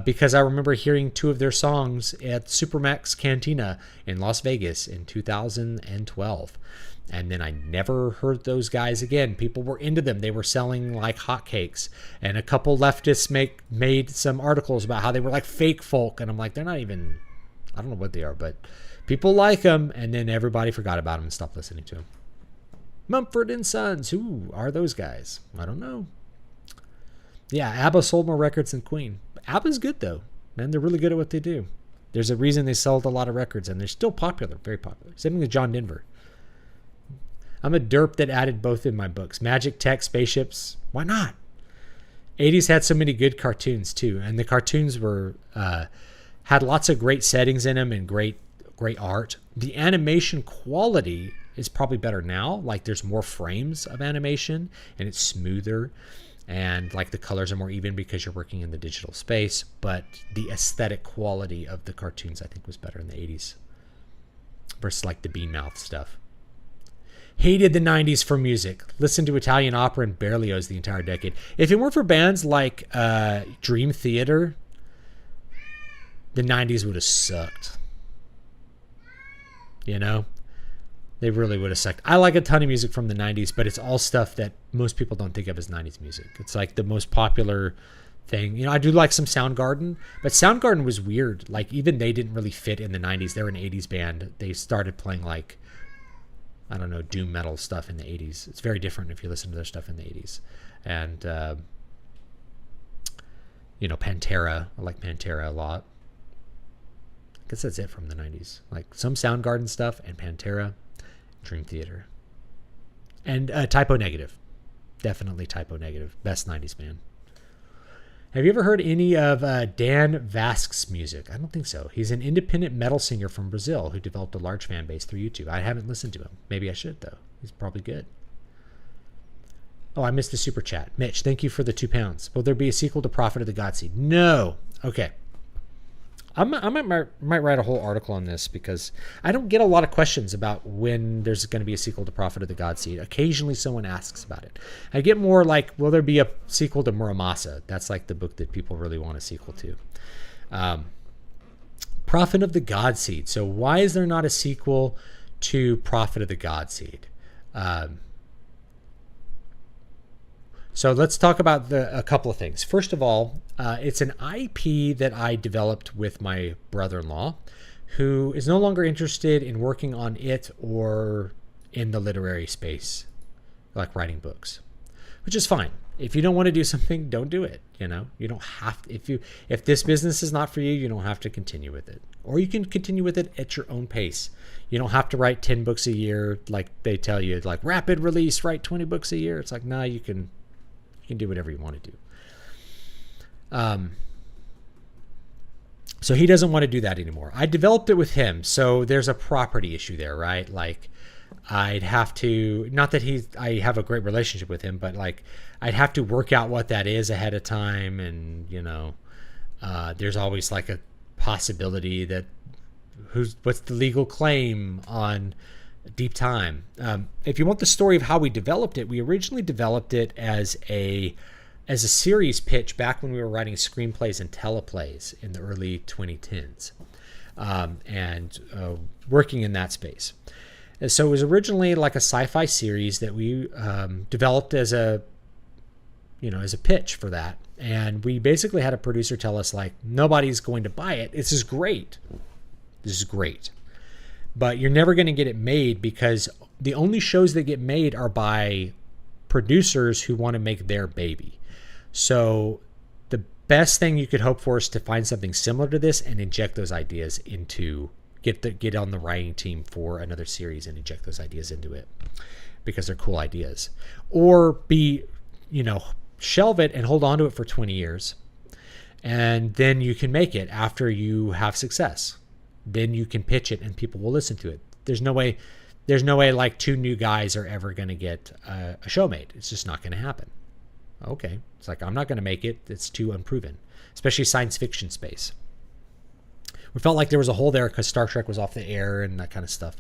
because I remember hearing 2 of their songs at Supermax Cantina in Las Vegas in 2012. And then I never heard those guys again. People were into them. They were selling like hotcakes. And a couple leftists made some articles about how they were like fake folk. And I'm like, they're not even, I don't know what they are, but people like them. And then everybody forgot about them and stopped listening to them. Mumford & Sons. Who are those guys? I don't know. Yeah, ABBA sold more records than Queen. ABBA's good, though. Man, they're really good at what they do. There's a reason they sold a lot of records, and they're still popular, very popular. Same thing with John Denver. I'm a derp that added both in my books. Magic, tech, spaceships. Why not? 80s had so many good cartoons, too. And the cartoons were had lots of great settings in them and great art. The animation quality is probably better now. Like, there's more frames of animation, and it's smoother. And like the colors are more even because you're working in the digital space, but the aesthetic quality of the cartoons I think was better in the 80s versus like the Bean Mouth stuff. Hated the 90s for music. Listened to Italian opera and Berlioz the entire decade. If it weren't for bands like Dream Theater, the 90s would have sucked. You know? They really would have sucked. I like a ton of music from the 90s, but it's all stuff that most people don't think of as 90s music. It's like the most popular thing. You know, I do like some Soundgarden, but Soundgarden was weird. Like, even they didn't really fit in the 90s. They were an 80s band. They started playing, like, I don't know, doom metal stuff in the 80s. It's very different if you listen to their stuff in the 80s. And, you know, Pantera. I like Pantera a lot. I guess that's it from the 90s. Like, some Soundgarden stuff and Pantera. Dream Theater. And Typo Negative. Definitely Typo Negative. Best 90s band. Have you ever heard any of Dan Vasque's music? I don't think so. He's an independent metal singer from Brazil who developed a large fan base through YouTube. I haven't listened to him. Maybe I should, though. He's probably good. Oh, I missed the super chat. Mitch, thank you for the £2. Will there be a sequel to Prophet of the Godseed? No. Okay. I might write a whole article on this because I don't get a lot of questions about when there's going to be a sequel to Prophet of the Godseed. Occasionally someone asks about it. I get more like, will there be a sequel to Muramasa? That's like the book that people really want a sequel to. Prophet of the God Seed. So why is there not a sequel to Prophet of the God Seed? So let's talk about a couple of things. First of all, it's an IP that I developed with my brother-in-law, who is no longer interested in working on it or in the literary space, like writing books, which is fine. If you don't want to do something, don't do it. You don't have to. If this business is not for you, you don't have to continue with it, or you can continue with it at your own pace. You don't have to write 10 books a year like they tell you, like rapid release, write 20 books a year. It's like, no, you can do whatever you want to do. So he doesn't want to do that anymore. I developed it with him, so there's a property issue there, right? Like, I'd have to, not that I have a great relationship with him, but like, I'd have to work out what that is ahead of time. And, there's always like a possibility that what's the legal claim on Deep Time. If you want the story of how we developed it, we originally developed it as a series pitch back when we were writing screenplays and teleplays in the early 2010s, and working in that space. And so it was originally like a sci-fi series that we developed as a pitch for that. And we basically had a producer tell us, like, nobody's going to buy it. This is great. But you're never going to get it made because the only shows that get made are by producers who want to make their baby. So the best thing you could hope for is to find something similar to this and inject those ideas into, get on the writing team for another series and inject those ideas into it because they're cool ideas. Or shelve it and hold on to it for 20 years. And then you can make it after you have success. Then you can pitch it and people will listen to it. There's no way like two new guys are ever going to get a show made. It's just not going to happen. Okay. It's like, I'm not going to make it. It's too unproven, especially science fiction space. We felt like there was a hole there because Star Trek was off the air and that kind of stuff.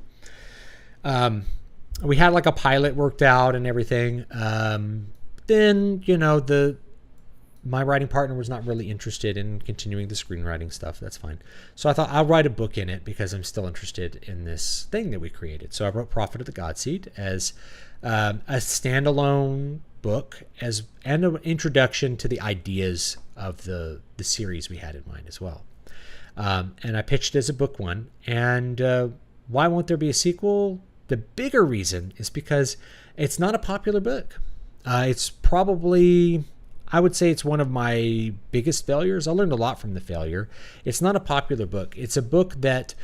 We had like a pilot worked out and everything. Then, my writing partner was not really interested in continuing the screenwriting stuff. That's fine. So I thought I'll write a book in it because I'm still interested in this thing that we created. So I wrote Prophet of the God Seed as a standalone book and an introduction to the ideas of the series we had in mind as well. And I pitched it as a book one. And why won't there be a sequel? The bigger reason is because it's not a popular book. It's probably, I would say it's one of my biggest failures. I learned a lot from the failure. It's not a popular book. It's a book that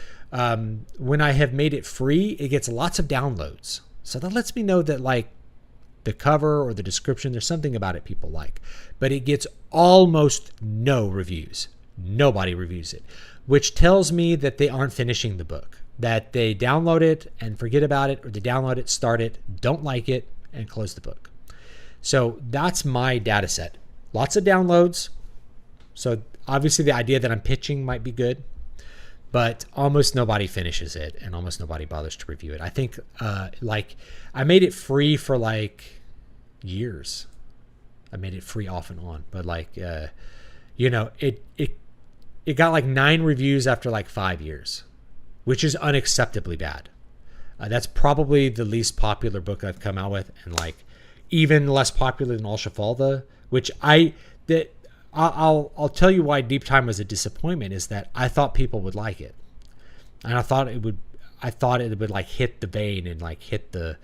when I have made it free, it gets lots of downloads. So that lets me know that like the cover or the description, there's something about it people like. But it gets almost no reviews. Nobody reviews it, which tells me that they aren't finishing the book, that they download it and forget about it, or they download it, start it, don't like it, and close the book. So that's my data set. Lots of downloads. So obviously the idea that I'm pitching might be good, but almost nobody finishes it and almost nobody bothers to review it. I think I made it free for like years. I made it free off and on, but it got like 9 reviews after like 5 years, which is unacceptably bad. That's probably the least popular book I've come out with, and like even less popular than Al Shafalda, which I'll tell you why Deep Time was a disappointment is that I thought people would like it. And I thought it would like hit the vein and like hit the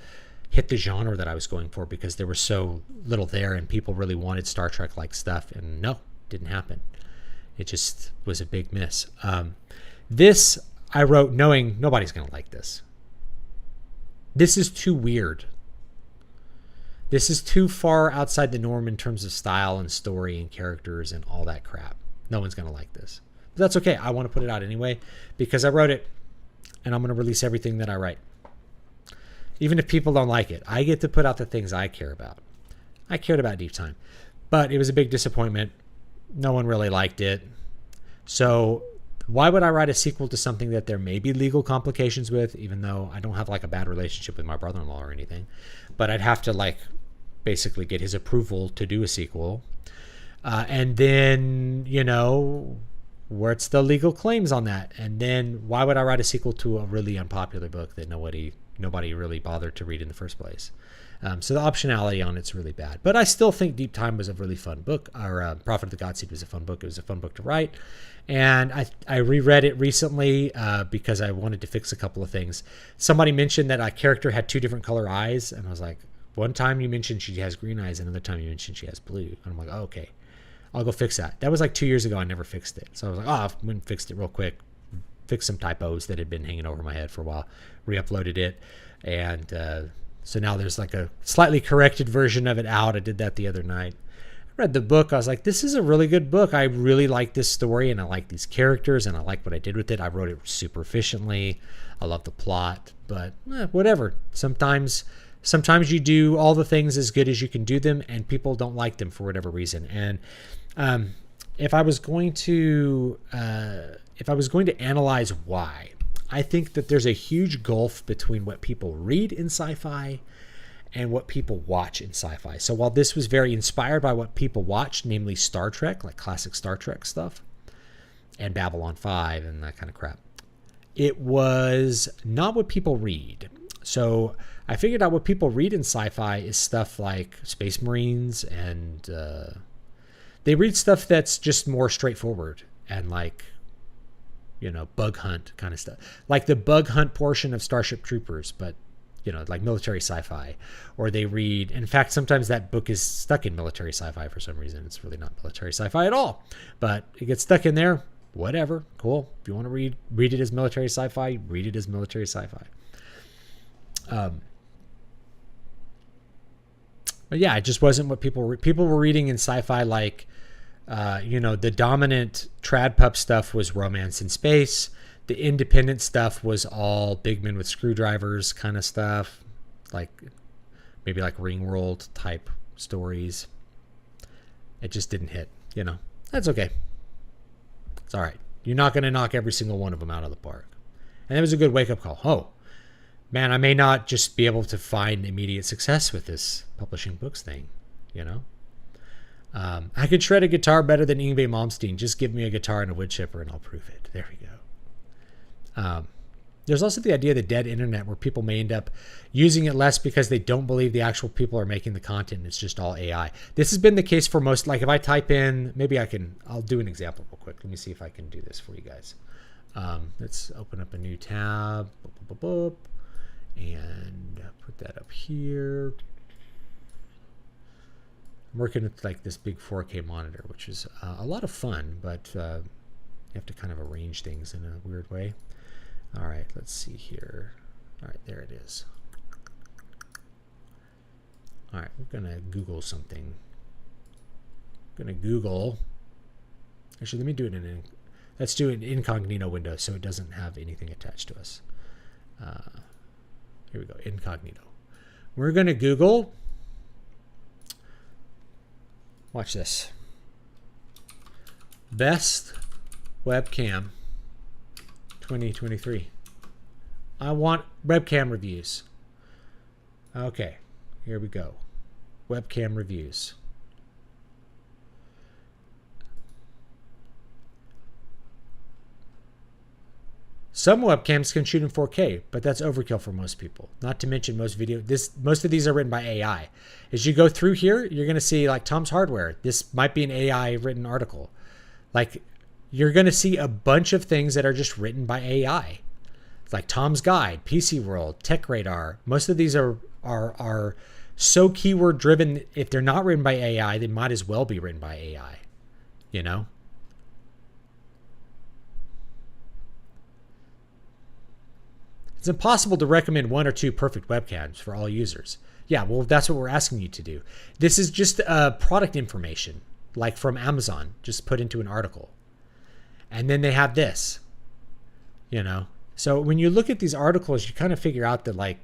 genre that I was going for, because there was so little there and people really wanted Star Trek like stuff, and no, didn't happen. It just was a big miss. This I wrote knowing nobody's going to like this. This is too weird. This is too far outside the norm in terms of style and story and characters and all that crap. No one's going to like this. But that's okay. I want to put it out anyway because I wrote it, and I'm going to release everything that I write. Even if people don't like it, I get to put out the things I care about. I cared about Deep Time, but it was a big disappointment. No one really liked it. So why would I write a sequel to something that there may be legal complications with, even though I don't have like a bad relationship with my brother-in-law or anything, but I'd have to like basically get his approval to do a sequel. And then, What's the legal claims on that? And then why would I write a sequel to a really unpopular book that nobody really bothered to read in the first place? So the optionality on it's really bad. But I still think Deep Time was a really fun book. Or Prophet of the God Seed was a fun book. It was a fun book to write. And I reread it recently because I wanted to fix a couple of things. Somebody mentioned that a character had 2 different color eyes. And I was like, one time you mentioned she has green eyes. Another time you mentioned she has blue. And I'm like, oh, okay, I'll go fix that. That was like 2 years ago. I never fixed it. So I was like, I went and fixed it real quick. Fixed some typos that had been hanging over my head for a while. Re-uploaded it. And so now there's like a slightly corrected version of it out. I did that the other night. I read the book. I was like, this is a really good book. I really like this story, and I like these characters, and I like what I did with it. I wrote it super efficiently. I love the plot, but whatever. Sometimes you do all the things as good as you can do them, and people don't like them for whatever reason. And if I was going to analyze why, I think that there's a huge gulf between what people read in sci-fi and what people watch in sci-fi. So while this was very inspired by what people watched, namely Star Trek, like classic Star Trek stuff, and Babylon 5 and that kind of crap, it was not what people read. So I figured out what people read in sci-fi is stuff like Space Marines, and they read stuff that's just more straightforward and like, bug hunt kind of stuff. Like the bug hunt portion of Starship Troopers, but, like military sci-fi. Or they read, in fact, sometimes that book is stuck in military sci-fi for some reason. It's really not military sci-fi at all. But it gets stuck in there. Whatever. Cool. If you want to read it as military sci-fi, read it as military sci-fi. But yeah, it just wasn't what people were reading in sci-fi, like, the dominant trad pup stuff was romance in space. The independent stuff was all big men with screwdrivers kind of stuff, like maybe like Ringworld type stories. It just didn't hit, That's okay. It's all right. You're not going to knock every single one of them out of the park. And it was a good wake-up call. Oh, man, I may not just be able to find immediate success with this publishing books thing, I could shred a guitar better than Yngwie Malmsteen. Just give me a guitar and a wood chipper and I'll prove it. There we go. There's also the idea of the dead internet, where people may end up using it less because they don't believe the actual people are making the content. And it's just all AI. This has been the case for most. Like if I type in, I'll do an example real quick. Let me see if I can do this for you guys. Let's open up a new tab. And put that up here. I'm working with like this big 4K monitor, which is a lot of fun, but you have to kind of arrange things in a weird way. All right, let's see here. All right, there it is. All right, we're going to Google something. I'm going to Google. Actually, let me do it let's do an incognito window so it doesn't have anything attached to us. Here we go, incognito. We're going to Google. Watch this. Best webcam 2023. I want webcam reviews. Okay, here we go. Webcam reviews. Some webcams can shoot in 4K, but that's overkill for most people. Not to mention most of these are written by AI. As you go through here, you're going to see like Tom's Hardware. This might be an AI written article. Like you're going to see a bunch of things that are just written by AI. It's like Tom's Guide, PC World, Tech Radar. Most of these are so keyword driven. If they're not written by AI, they might as well be written by AI. It's impossible to recommend 1 or 2 perfect webcams for all users. Yeah, well, that's what we're asking you to do. This is just product information, like from Amazon, just put into an article. And then they have this, So when you look at these articles, you kind of figure out that like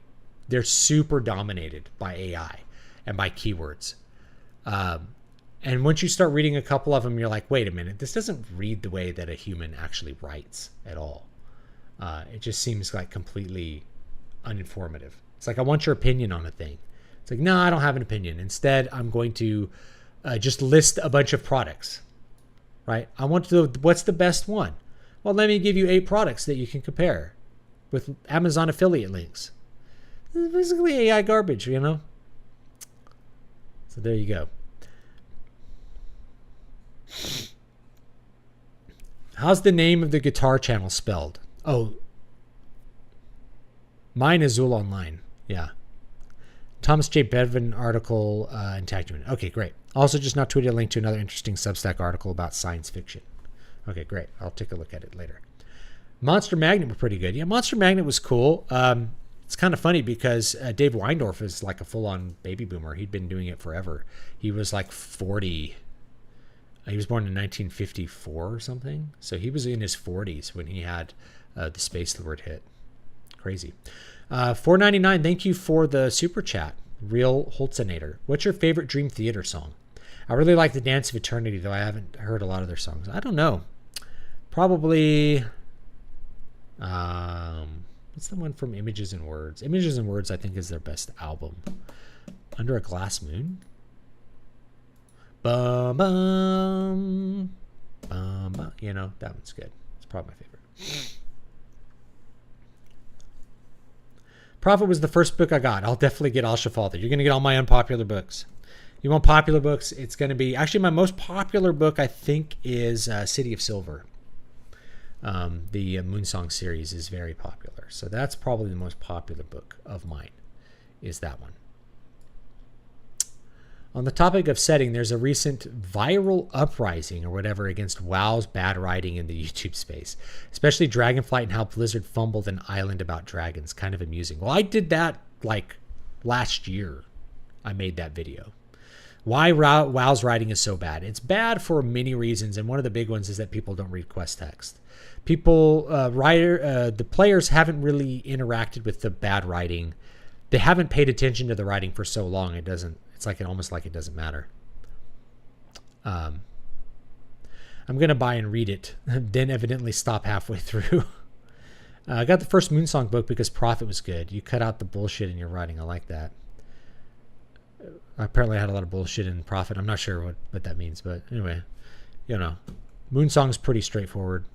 they're super dominated by AI and by keywords. And once you start reading a couple of them, you're like, wait a minute, this doesn't read the way that a human actually writes at all. It just seems like completely uninformative. It's like, I want your opinion on a thing. It's like, no, I don't have an opinion. Instead, I'm going to just list a bunch of products, right? I want to know what's the best one. Well, let me give you 8 products that you can compare with Amazon affiliate links. It's basically AI garbage, you know? So there you go. How's the name of the guitar channel spelled? Oh, mine is Zool Online. Yeah. Thomas J. Bedvin article in Tactuman. Okay, great. Also just now tweeted a link to another interesting Substack article about science fiction. Okay, great. I'll take a look at it later. Monster Magnet were pretty good. Yeah, Monster Magnet was cool. It's kind of funny because Dave Weindorf is like a full-on baby boomer. He'd been doing it forever. He was like 40. He was born in 1954 or something. So he was in his 40s when he had the Space Lord hit. Crazy. $4.99. Thank you for the super chat. Real Holzenator. What's your favorite Dream Theater song? I really like the Dance of Eternity, though I haven't heard a lot of their songs. I don't know. Probably... what's the one from Images and Words? Images and Words, I think, is their best album. Under a Glass Moon? Bum, bum, bum, bum. You know, that one's good. It's probably my favorite. Prophet was the first book I got. I'll definitely get Al-Shafalda. You're going to get all my unpopular books. You want popular books? It's going to be... Actually, my most popular book, I think, is City of Silver. The Moonsong series is very popular. So that's probably the most popular book of mine, is that one. On the topic of setting, there's a recent viral uprising or whatever against WoW's bad writing in the YouTube space, especially Dragonflight and how Blizzard fumbled an island about dragons. Kind of amusing. Well, I did that like last year. I made that video. Why WoW's writing is so bad. It's bad for many reasons, and one of the big ones is that people don't read quest text. The players haven't really interacted with the bad writing. They haven't paid attention to the writing for so long. It's like almost like it doesn't matter. I'm gonna buy and read it, then evidently stop halfway through. I got the first Moonsong book because Prophet was good. You cut out the bullshit in your writing. I like that. Apparently I had a lot of bullshit in Prophet. I'm not sure what that means, but anyway, you know, Moonsong's pretty straightforward.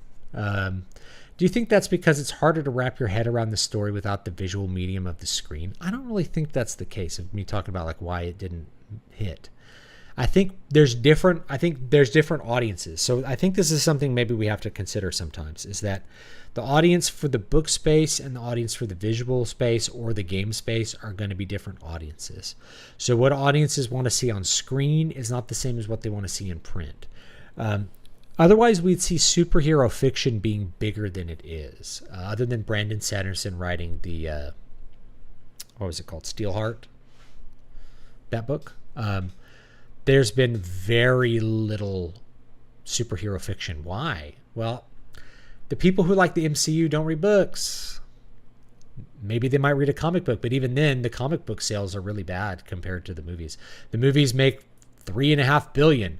Do you think that's because it's harder to wrap your head around the story without the visual medium of the screen? I don't really think that's the case of me talking about like why it didn't hit. I think there's different audiences. So I think this is something maybe we have to consider sometimes, is that the audience for the book space and the audience for the visual space or the game space are going to be different audiences. So what audiences want to see on screen is not the same as what they want to see in print. Otherwise, we'd see superhero fiction being bigger than it is. Other than Brandon Sanderson writing the, what was it called? Steelheart? That book? There's been very little superhero fiction. Why? Well, the people who like the MCU don't read books. Maybe they might read a comic book, but even then, the comic book sales are really bad compared to the movies. The movies make $3.5 billion.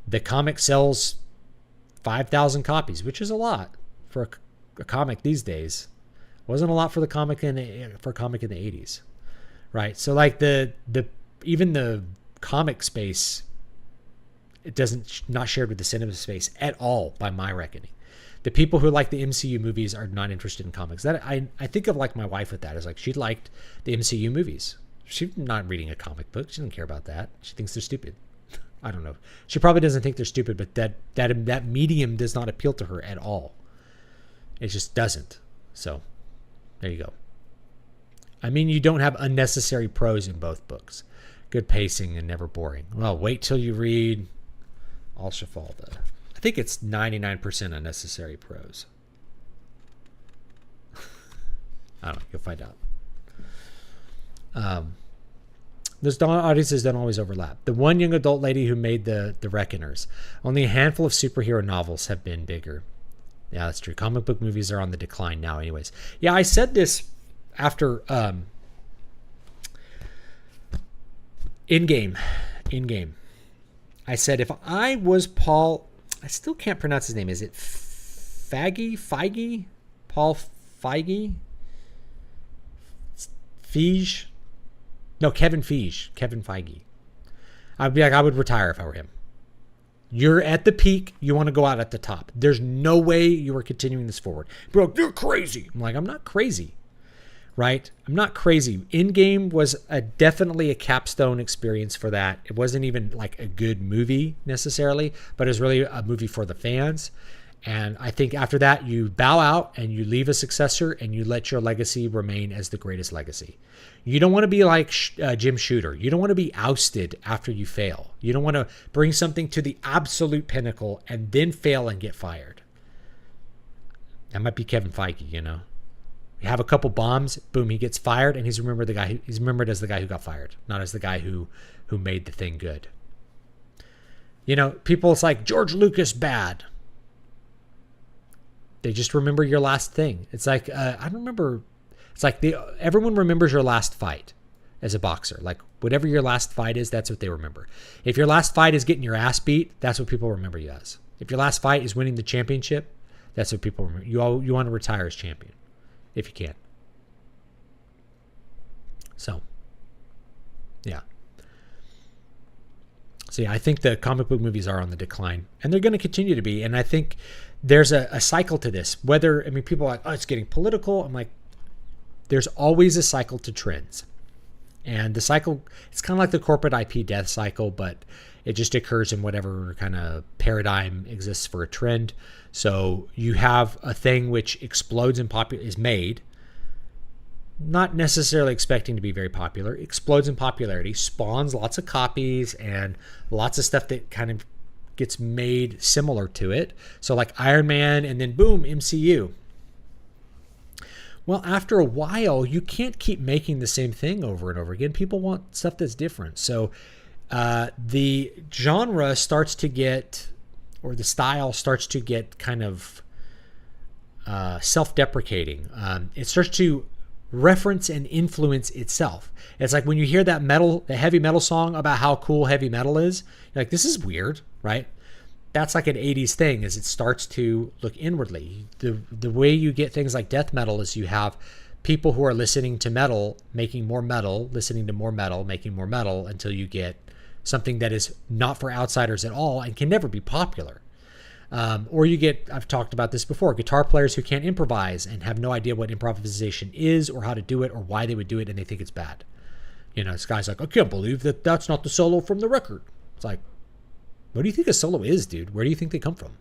The comic sells 5,000 copies, which is a lot for a comic these days. Wasn't a lot for the comic in the 80s, right? So like even the comic space, it doesn't not shared with the cinema space at all by my reckoning. The people who like the MCU movies are not interested in comics. That I think of like my wife with that. Is like she liked the MCU movies. She's not reading a comic book. She doesn't care about that. She thinks they're stupid. I don't know. She probably doesn't think they're stupid, but that medium does not appeal to her at all. It just doesn't. So there you go. I mean, you don't have unnecessary prose in both books. Good pacing and never boring. Well, wait till you read Al-Shafalda. I think it's 99% unnecessary prose. I don't know. You'll find out. Those audiences don't always overlap. The one young adult lady who made the Reckoners. Only a handful of superhero novels have been bigger. Yeah, that's true. Comic book movies are on the decline now anyways. Yeah, I said this after In-game. I said if I was Paul... I still can't pronounce his name. Is it Feige? Paul Feige? Feige? No, Kevin Feige. Kevin Feige. I'd be like, I would retire if I were him. You're at the peak. You want to go out at the top. There's no way you are continuing this forward. Bro, you're crazy. I'm like, I'm not crazy, right? I'm not crazy. Endgame was definitely a capstone experience for that. It wasn't even like a good movie necessarily, but it was really a movie for the fans. And I think after that, you bow out and you leave a successor and you let your legacy remain as the greatest legacy. You don't want to be like Jim Shooter. You don't want to be ousted after you fail. You don't want to bring something to the absolute pinnacle and then fail and get fired. That might be Kevin Feige, you know. You have a couple bombs, boom, he gets fired, and he's remembered as the guy who got fired, not as the guy who made the thing good. You know, people, it's like George Lucas bad. They just remember your last thing. It's like I don't remember. It's like everyone remembers your last fight as a boxer. Like whatever your last fight is, that's what they remember. If your last fight is getting your ass beat, that's what people remember you as. If your last fight is winning the championship, that's what people remember. You want to retire as champion, if you can. So, yeah. So yeah, I think the comic book movies are on the decline, and they're going to continue to be. And I think there's a cycle to this. People are like, oh, it's getting political. I'm like, there's always a cycle to trends. And the cycle, it's kind of like the corporate IP death cycle, but it just occurs in whatever kind of paradigm exists for a trend. So you have a thing which explodes in is made, not necessarily expecting to be very popular, explodes in popularity, spawns lots of copies and lots of stuff that kind of gets made similar to it. So like Iron Man, and then boom, MCU. Well, after a while, you can't keep making the same thing over and over again. People want stuff that's different. So the genre starts to get, or the style starts to get kind of self-deprecating. It starts to reference and influence itself. It's like when you hear that heavy metal song about how cool heavy metal is, you're like, this is weird, right? That's like an 80s thing, is it starts to look inwardly. The way you get things like death metal is you have people who are listening to metal, making more metal, listening to more metal, making more metal, until you get something that is not for outsiders at all and can never be popular. Or you get, I've talked about this before, guitar players who can't improvise and have no idea what improvisation is or how to do it or why they would do it, and they think it's bad. You know, this guy's like, I can't believe that's not the solo from the record. It's like, what do you think a solo is, dude? Where do you think they come from?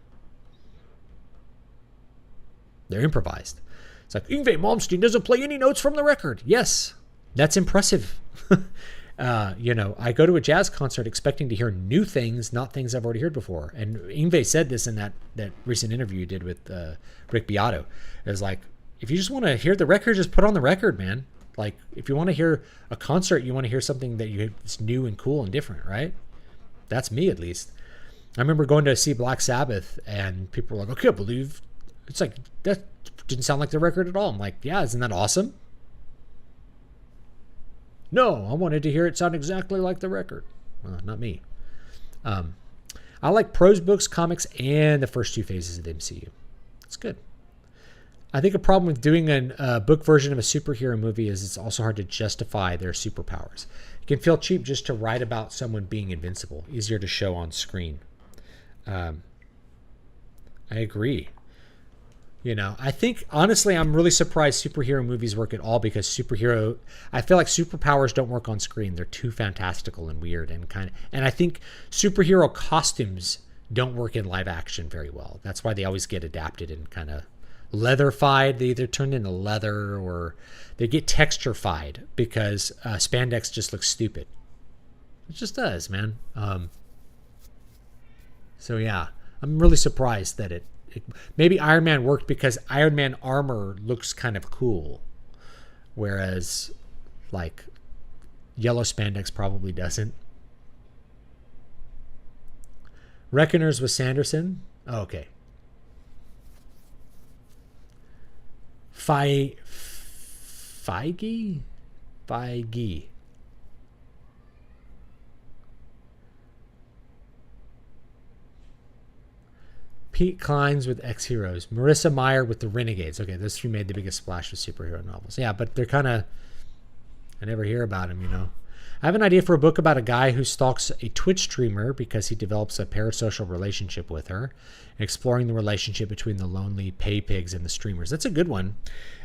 They're improvised. It's like, Yngwie Malmsteen doesn't play any notes from the record. Yes, that's impressive. You know, I go to a jazz concert expecting to hear new things, not things I've already heard before. And Yngwie said this in that recent interview you did with Rick Beato. It was like, if you just want to hear the record, just put on the record, man. Like, if you want to hear a concert, you want to hear something that's new and cool and different, right? That's me, at least. I remember going to see Black Sabbath, and people were like, I can't believe, it's like, that didn't sound like the record at all. I'm like, yeah, isn't that awesome? No, I wanted to hear it sound exactly like the record. Not me. I like prose books, comics, and the first two phases of the MCU. It's good. I think a problem with doing a book version of a superhero movie is it's also hard to justify their superpowers. It can feel cheap just to write about someone being invincible, easier to show on screen. I agree. You know, I think, honestly, I'm really surprised superhero movies work at all, because I feel like superpowers don't work on screen. They're too fantastical and weird and I think superhero costumes don't work in live action very well. That's why they always get adapted and kind of leatherified. They either turn into leather or they get texturified, because spandex just looks stupid. It just does, man. So yeah, I'm really surprised that it maybe Iron Man worked because Iron Man armor looks kind of cool, whereas like yellow spandex probably doesn't. Reckoners with Sanderson. Oh, okay. Feige. Pete Clines with X Heroes. Marissa Meyer with the Renegades. Okay, those three made the biggest splash with superhero novels. Yeah, but they're kind of, I never hear about them, you know. I have an idea for a book about a guy who stalks a Twitch streamer because he develops a parasocial relationship with her, exploring the relationship between the lonely pay pigs and the streamers. That's a good one.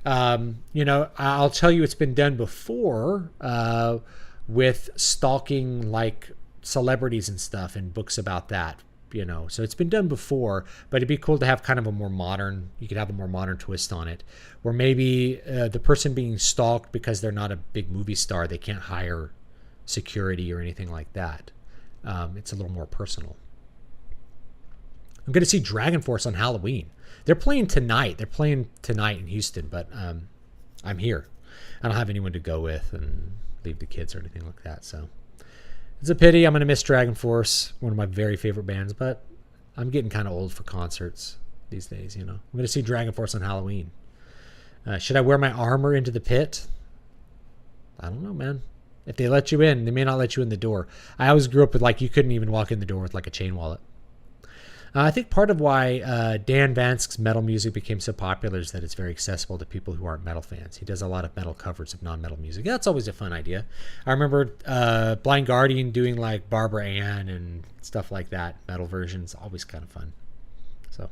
I'll tell you, it's been done before with stalking like celebrities and stuff, and books about that. So it's been done before, but it'd be cool to have kind of a more modern, you could have a more modern twist on it, where maybe the person being stalked, because they're not a big movie star, they can't hire security or anything like that. It's a little more personal. I'm going to see Dragon Force on Halloween. They're playing tonight. They're playing tonight in Houston, but I'm here. I don't have anyone to go with and leave the kids or anything like that, so it's a pity. I'm going to miss Dragon Force, one of my very favorite bands, but I'm getting kind of old for concerts these days, I'm going to see Dragon Force on Halloween. Should I wear my armor into the pit? I don't know, man. If they let you in, they may not let you in the door. I always grew up with, you couldn't even walk in the door with, a chain wallet. I think part of why Dan Vansk's metal music became so popular is that it's very accessible to people who aren't metal fans. He does a lot of metal covers of non-metal music. That's always a fun idea. I remember Blind Guardian doing Barbara Ann and stuff like that. Metal versions, always kind of fun. So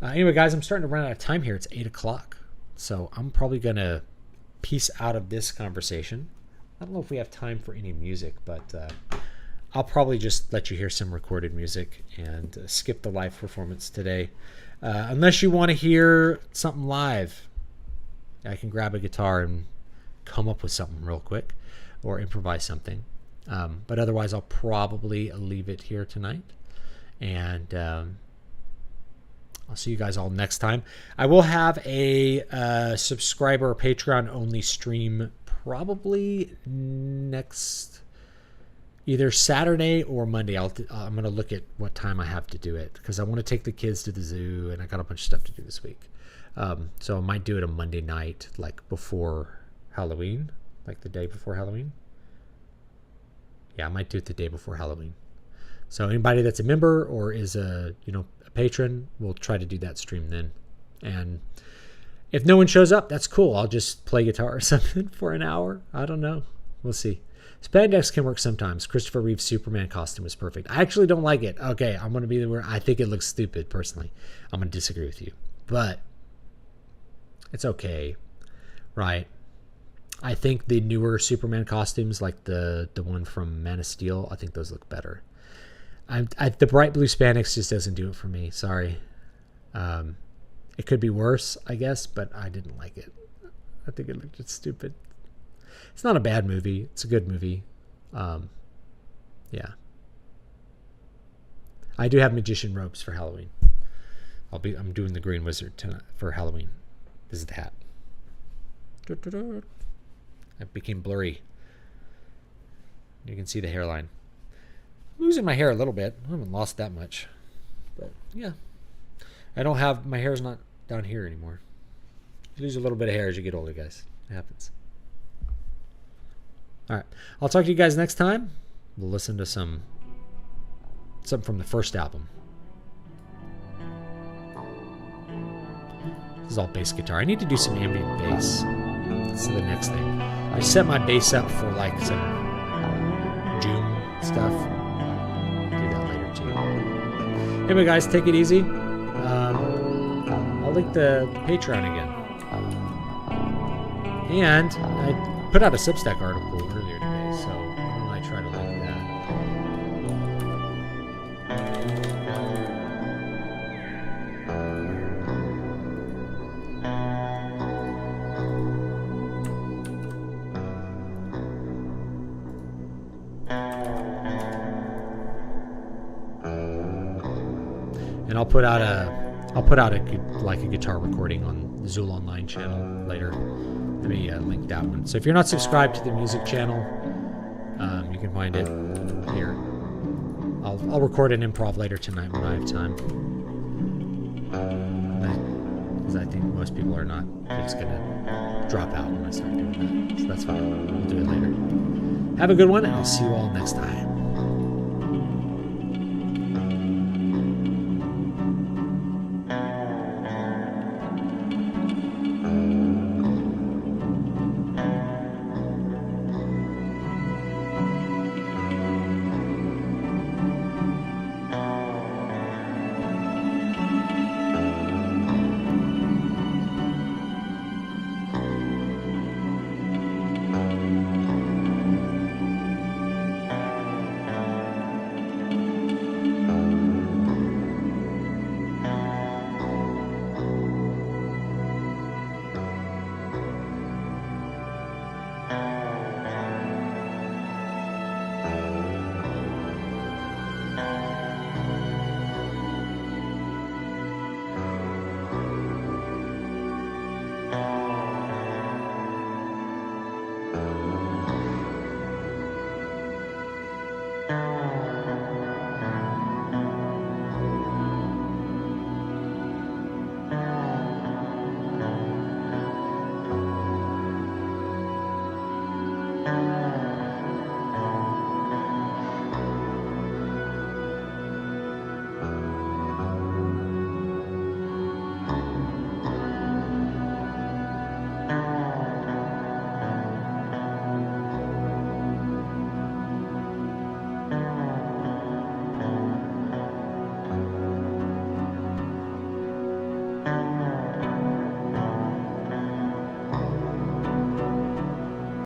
anyway, guys, I'm starting to run out of time here. It's 8 o'clock. So I'm probably going to peace out of this conversation. I don't know if we have time for any music, but I'll probably just let you hear some recorded music and skip the live performance today. Unless you want to hear something live, I can grab a guitar and come up with something real quick or improvise something. But otherwise, I'll probably leave it here tonight. And I'll see you guys all next time. I will have a subscriber or Patreon only stream probably next either Saturday or Monday. I'm going to look at what time I have to do it, because I want to take the kids to the zoo and I got a bunch of stuff to do this week. So I might do it a Monday night, before Halloween, the day before Halloween. Yeah, I might do it the day before Halloween. So anybody that's a member or is a patron, we'll try to do that stream then. And if no one shows up, that's cool. I'll just play guitar or something for an hour. I don't know. We'll see. Spandex can work sometimes. Christopher Reeve's Superman costume is perfect. I actually don't like it. Okay, I'm going to be the I think it looks stupid, personally. I'm going to disagree with you. But it's okay, right? I think the newer Superman costumes, like the one from Man of Steel, I think those look better. The bright blue spandex just doesn't do it for me. Sorry. It could be worse, I guess, but I didn't like it. I think it looked just stupid. It's not a bad movie. It's a good movie. Yeah. I do have magician robes for Halloween. I'm doing the Green Wizard tonight for Halloween. This is the hat. It became blurry. You can see the hairline. I'm losing my hair a little bit. I haven't lost that much. But yeah. My hair's not down here anymore. You lose a little bit of hair as you get older, guys. It happens. All right. I'll talk to you guys next time. We'll listen to something from the first album. This is all bass guitar. I need to do some ambient bass. That's the next thing. I set my bass up for some June stuff. Do that later too. Anyway, guys, take it easy. I'll link the Patreon again. And I put out a Substack article earlier today, so why don't I try to link that? And I'll put out a guitar recording on the Zool Online channel later. Let me link that one. So if you're not subscribed to the music channel, you can find it here. I'll record an improv later tonight when I have time. Because I think most people are not. They're just going to drop out when I start doing that. So that's fine. We'll do it later. Have a good one, and I'll see you all next time.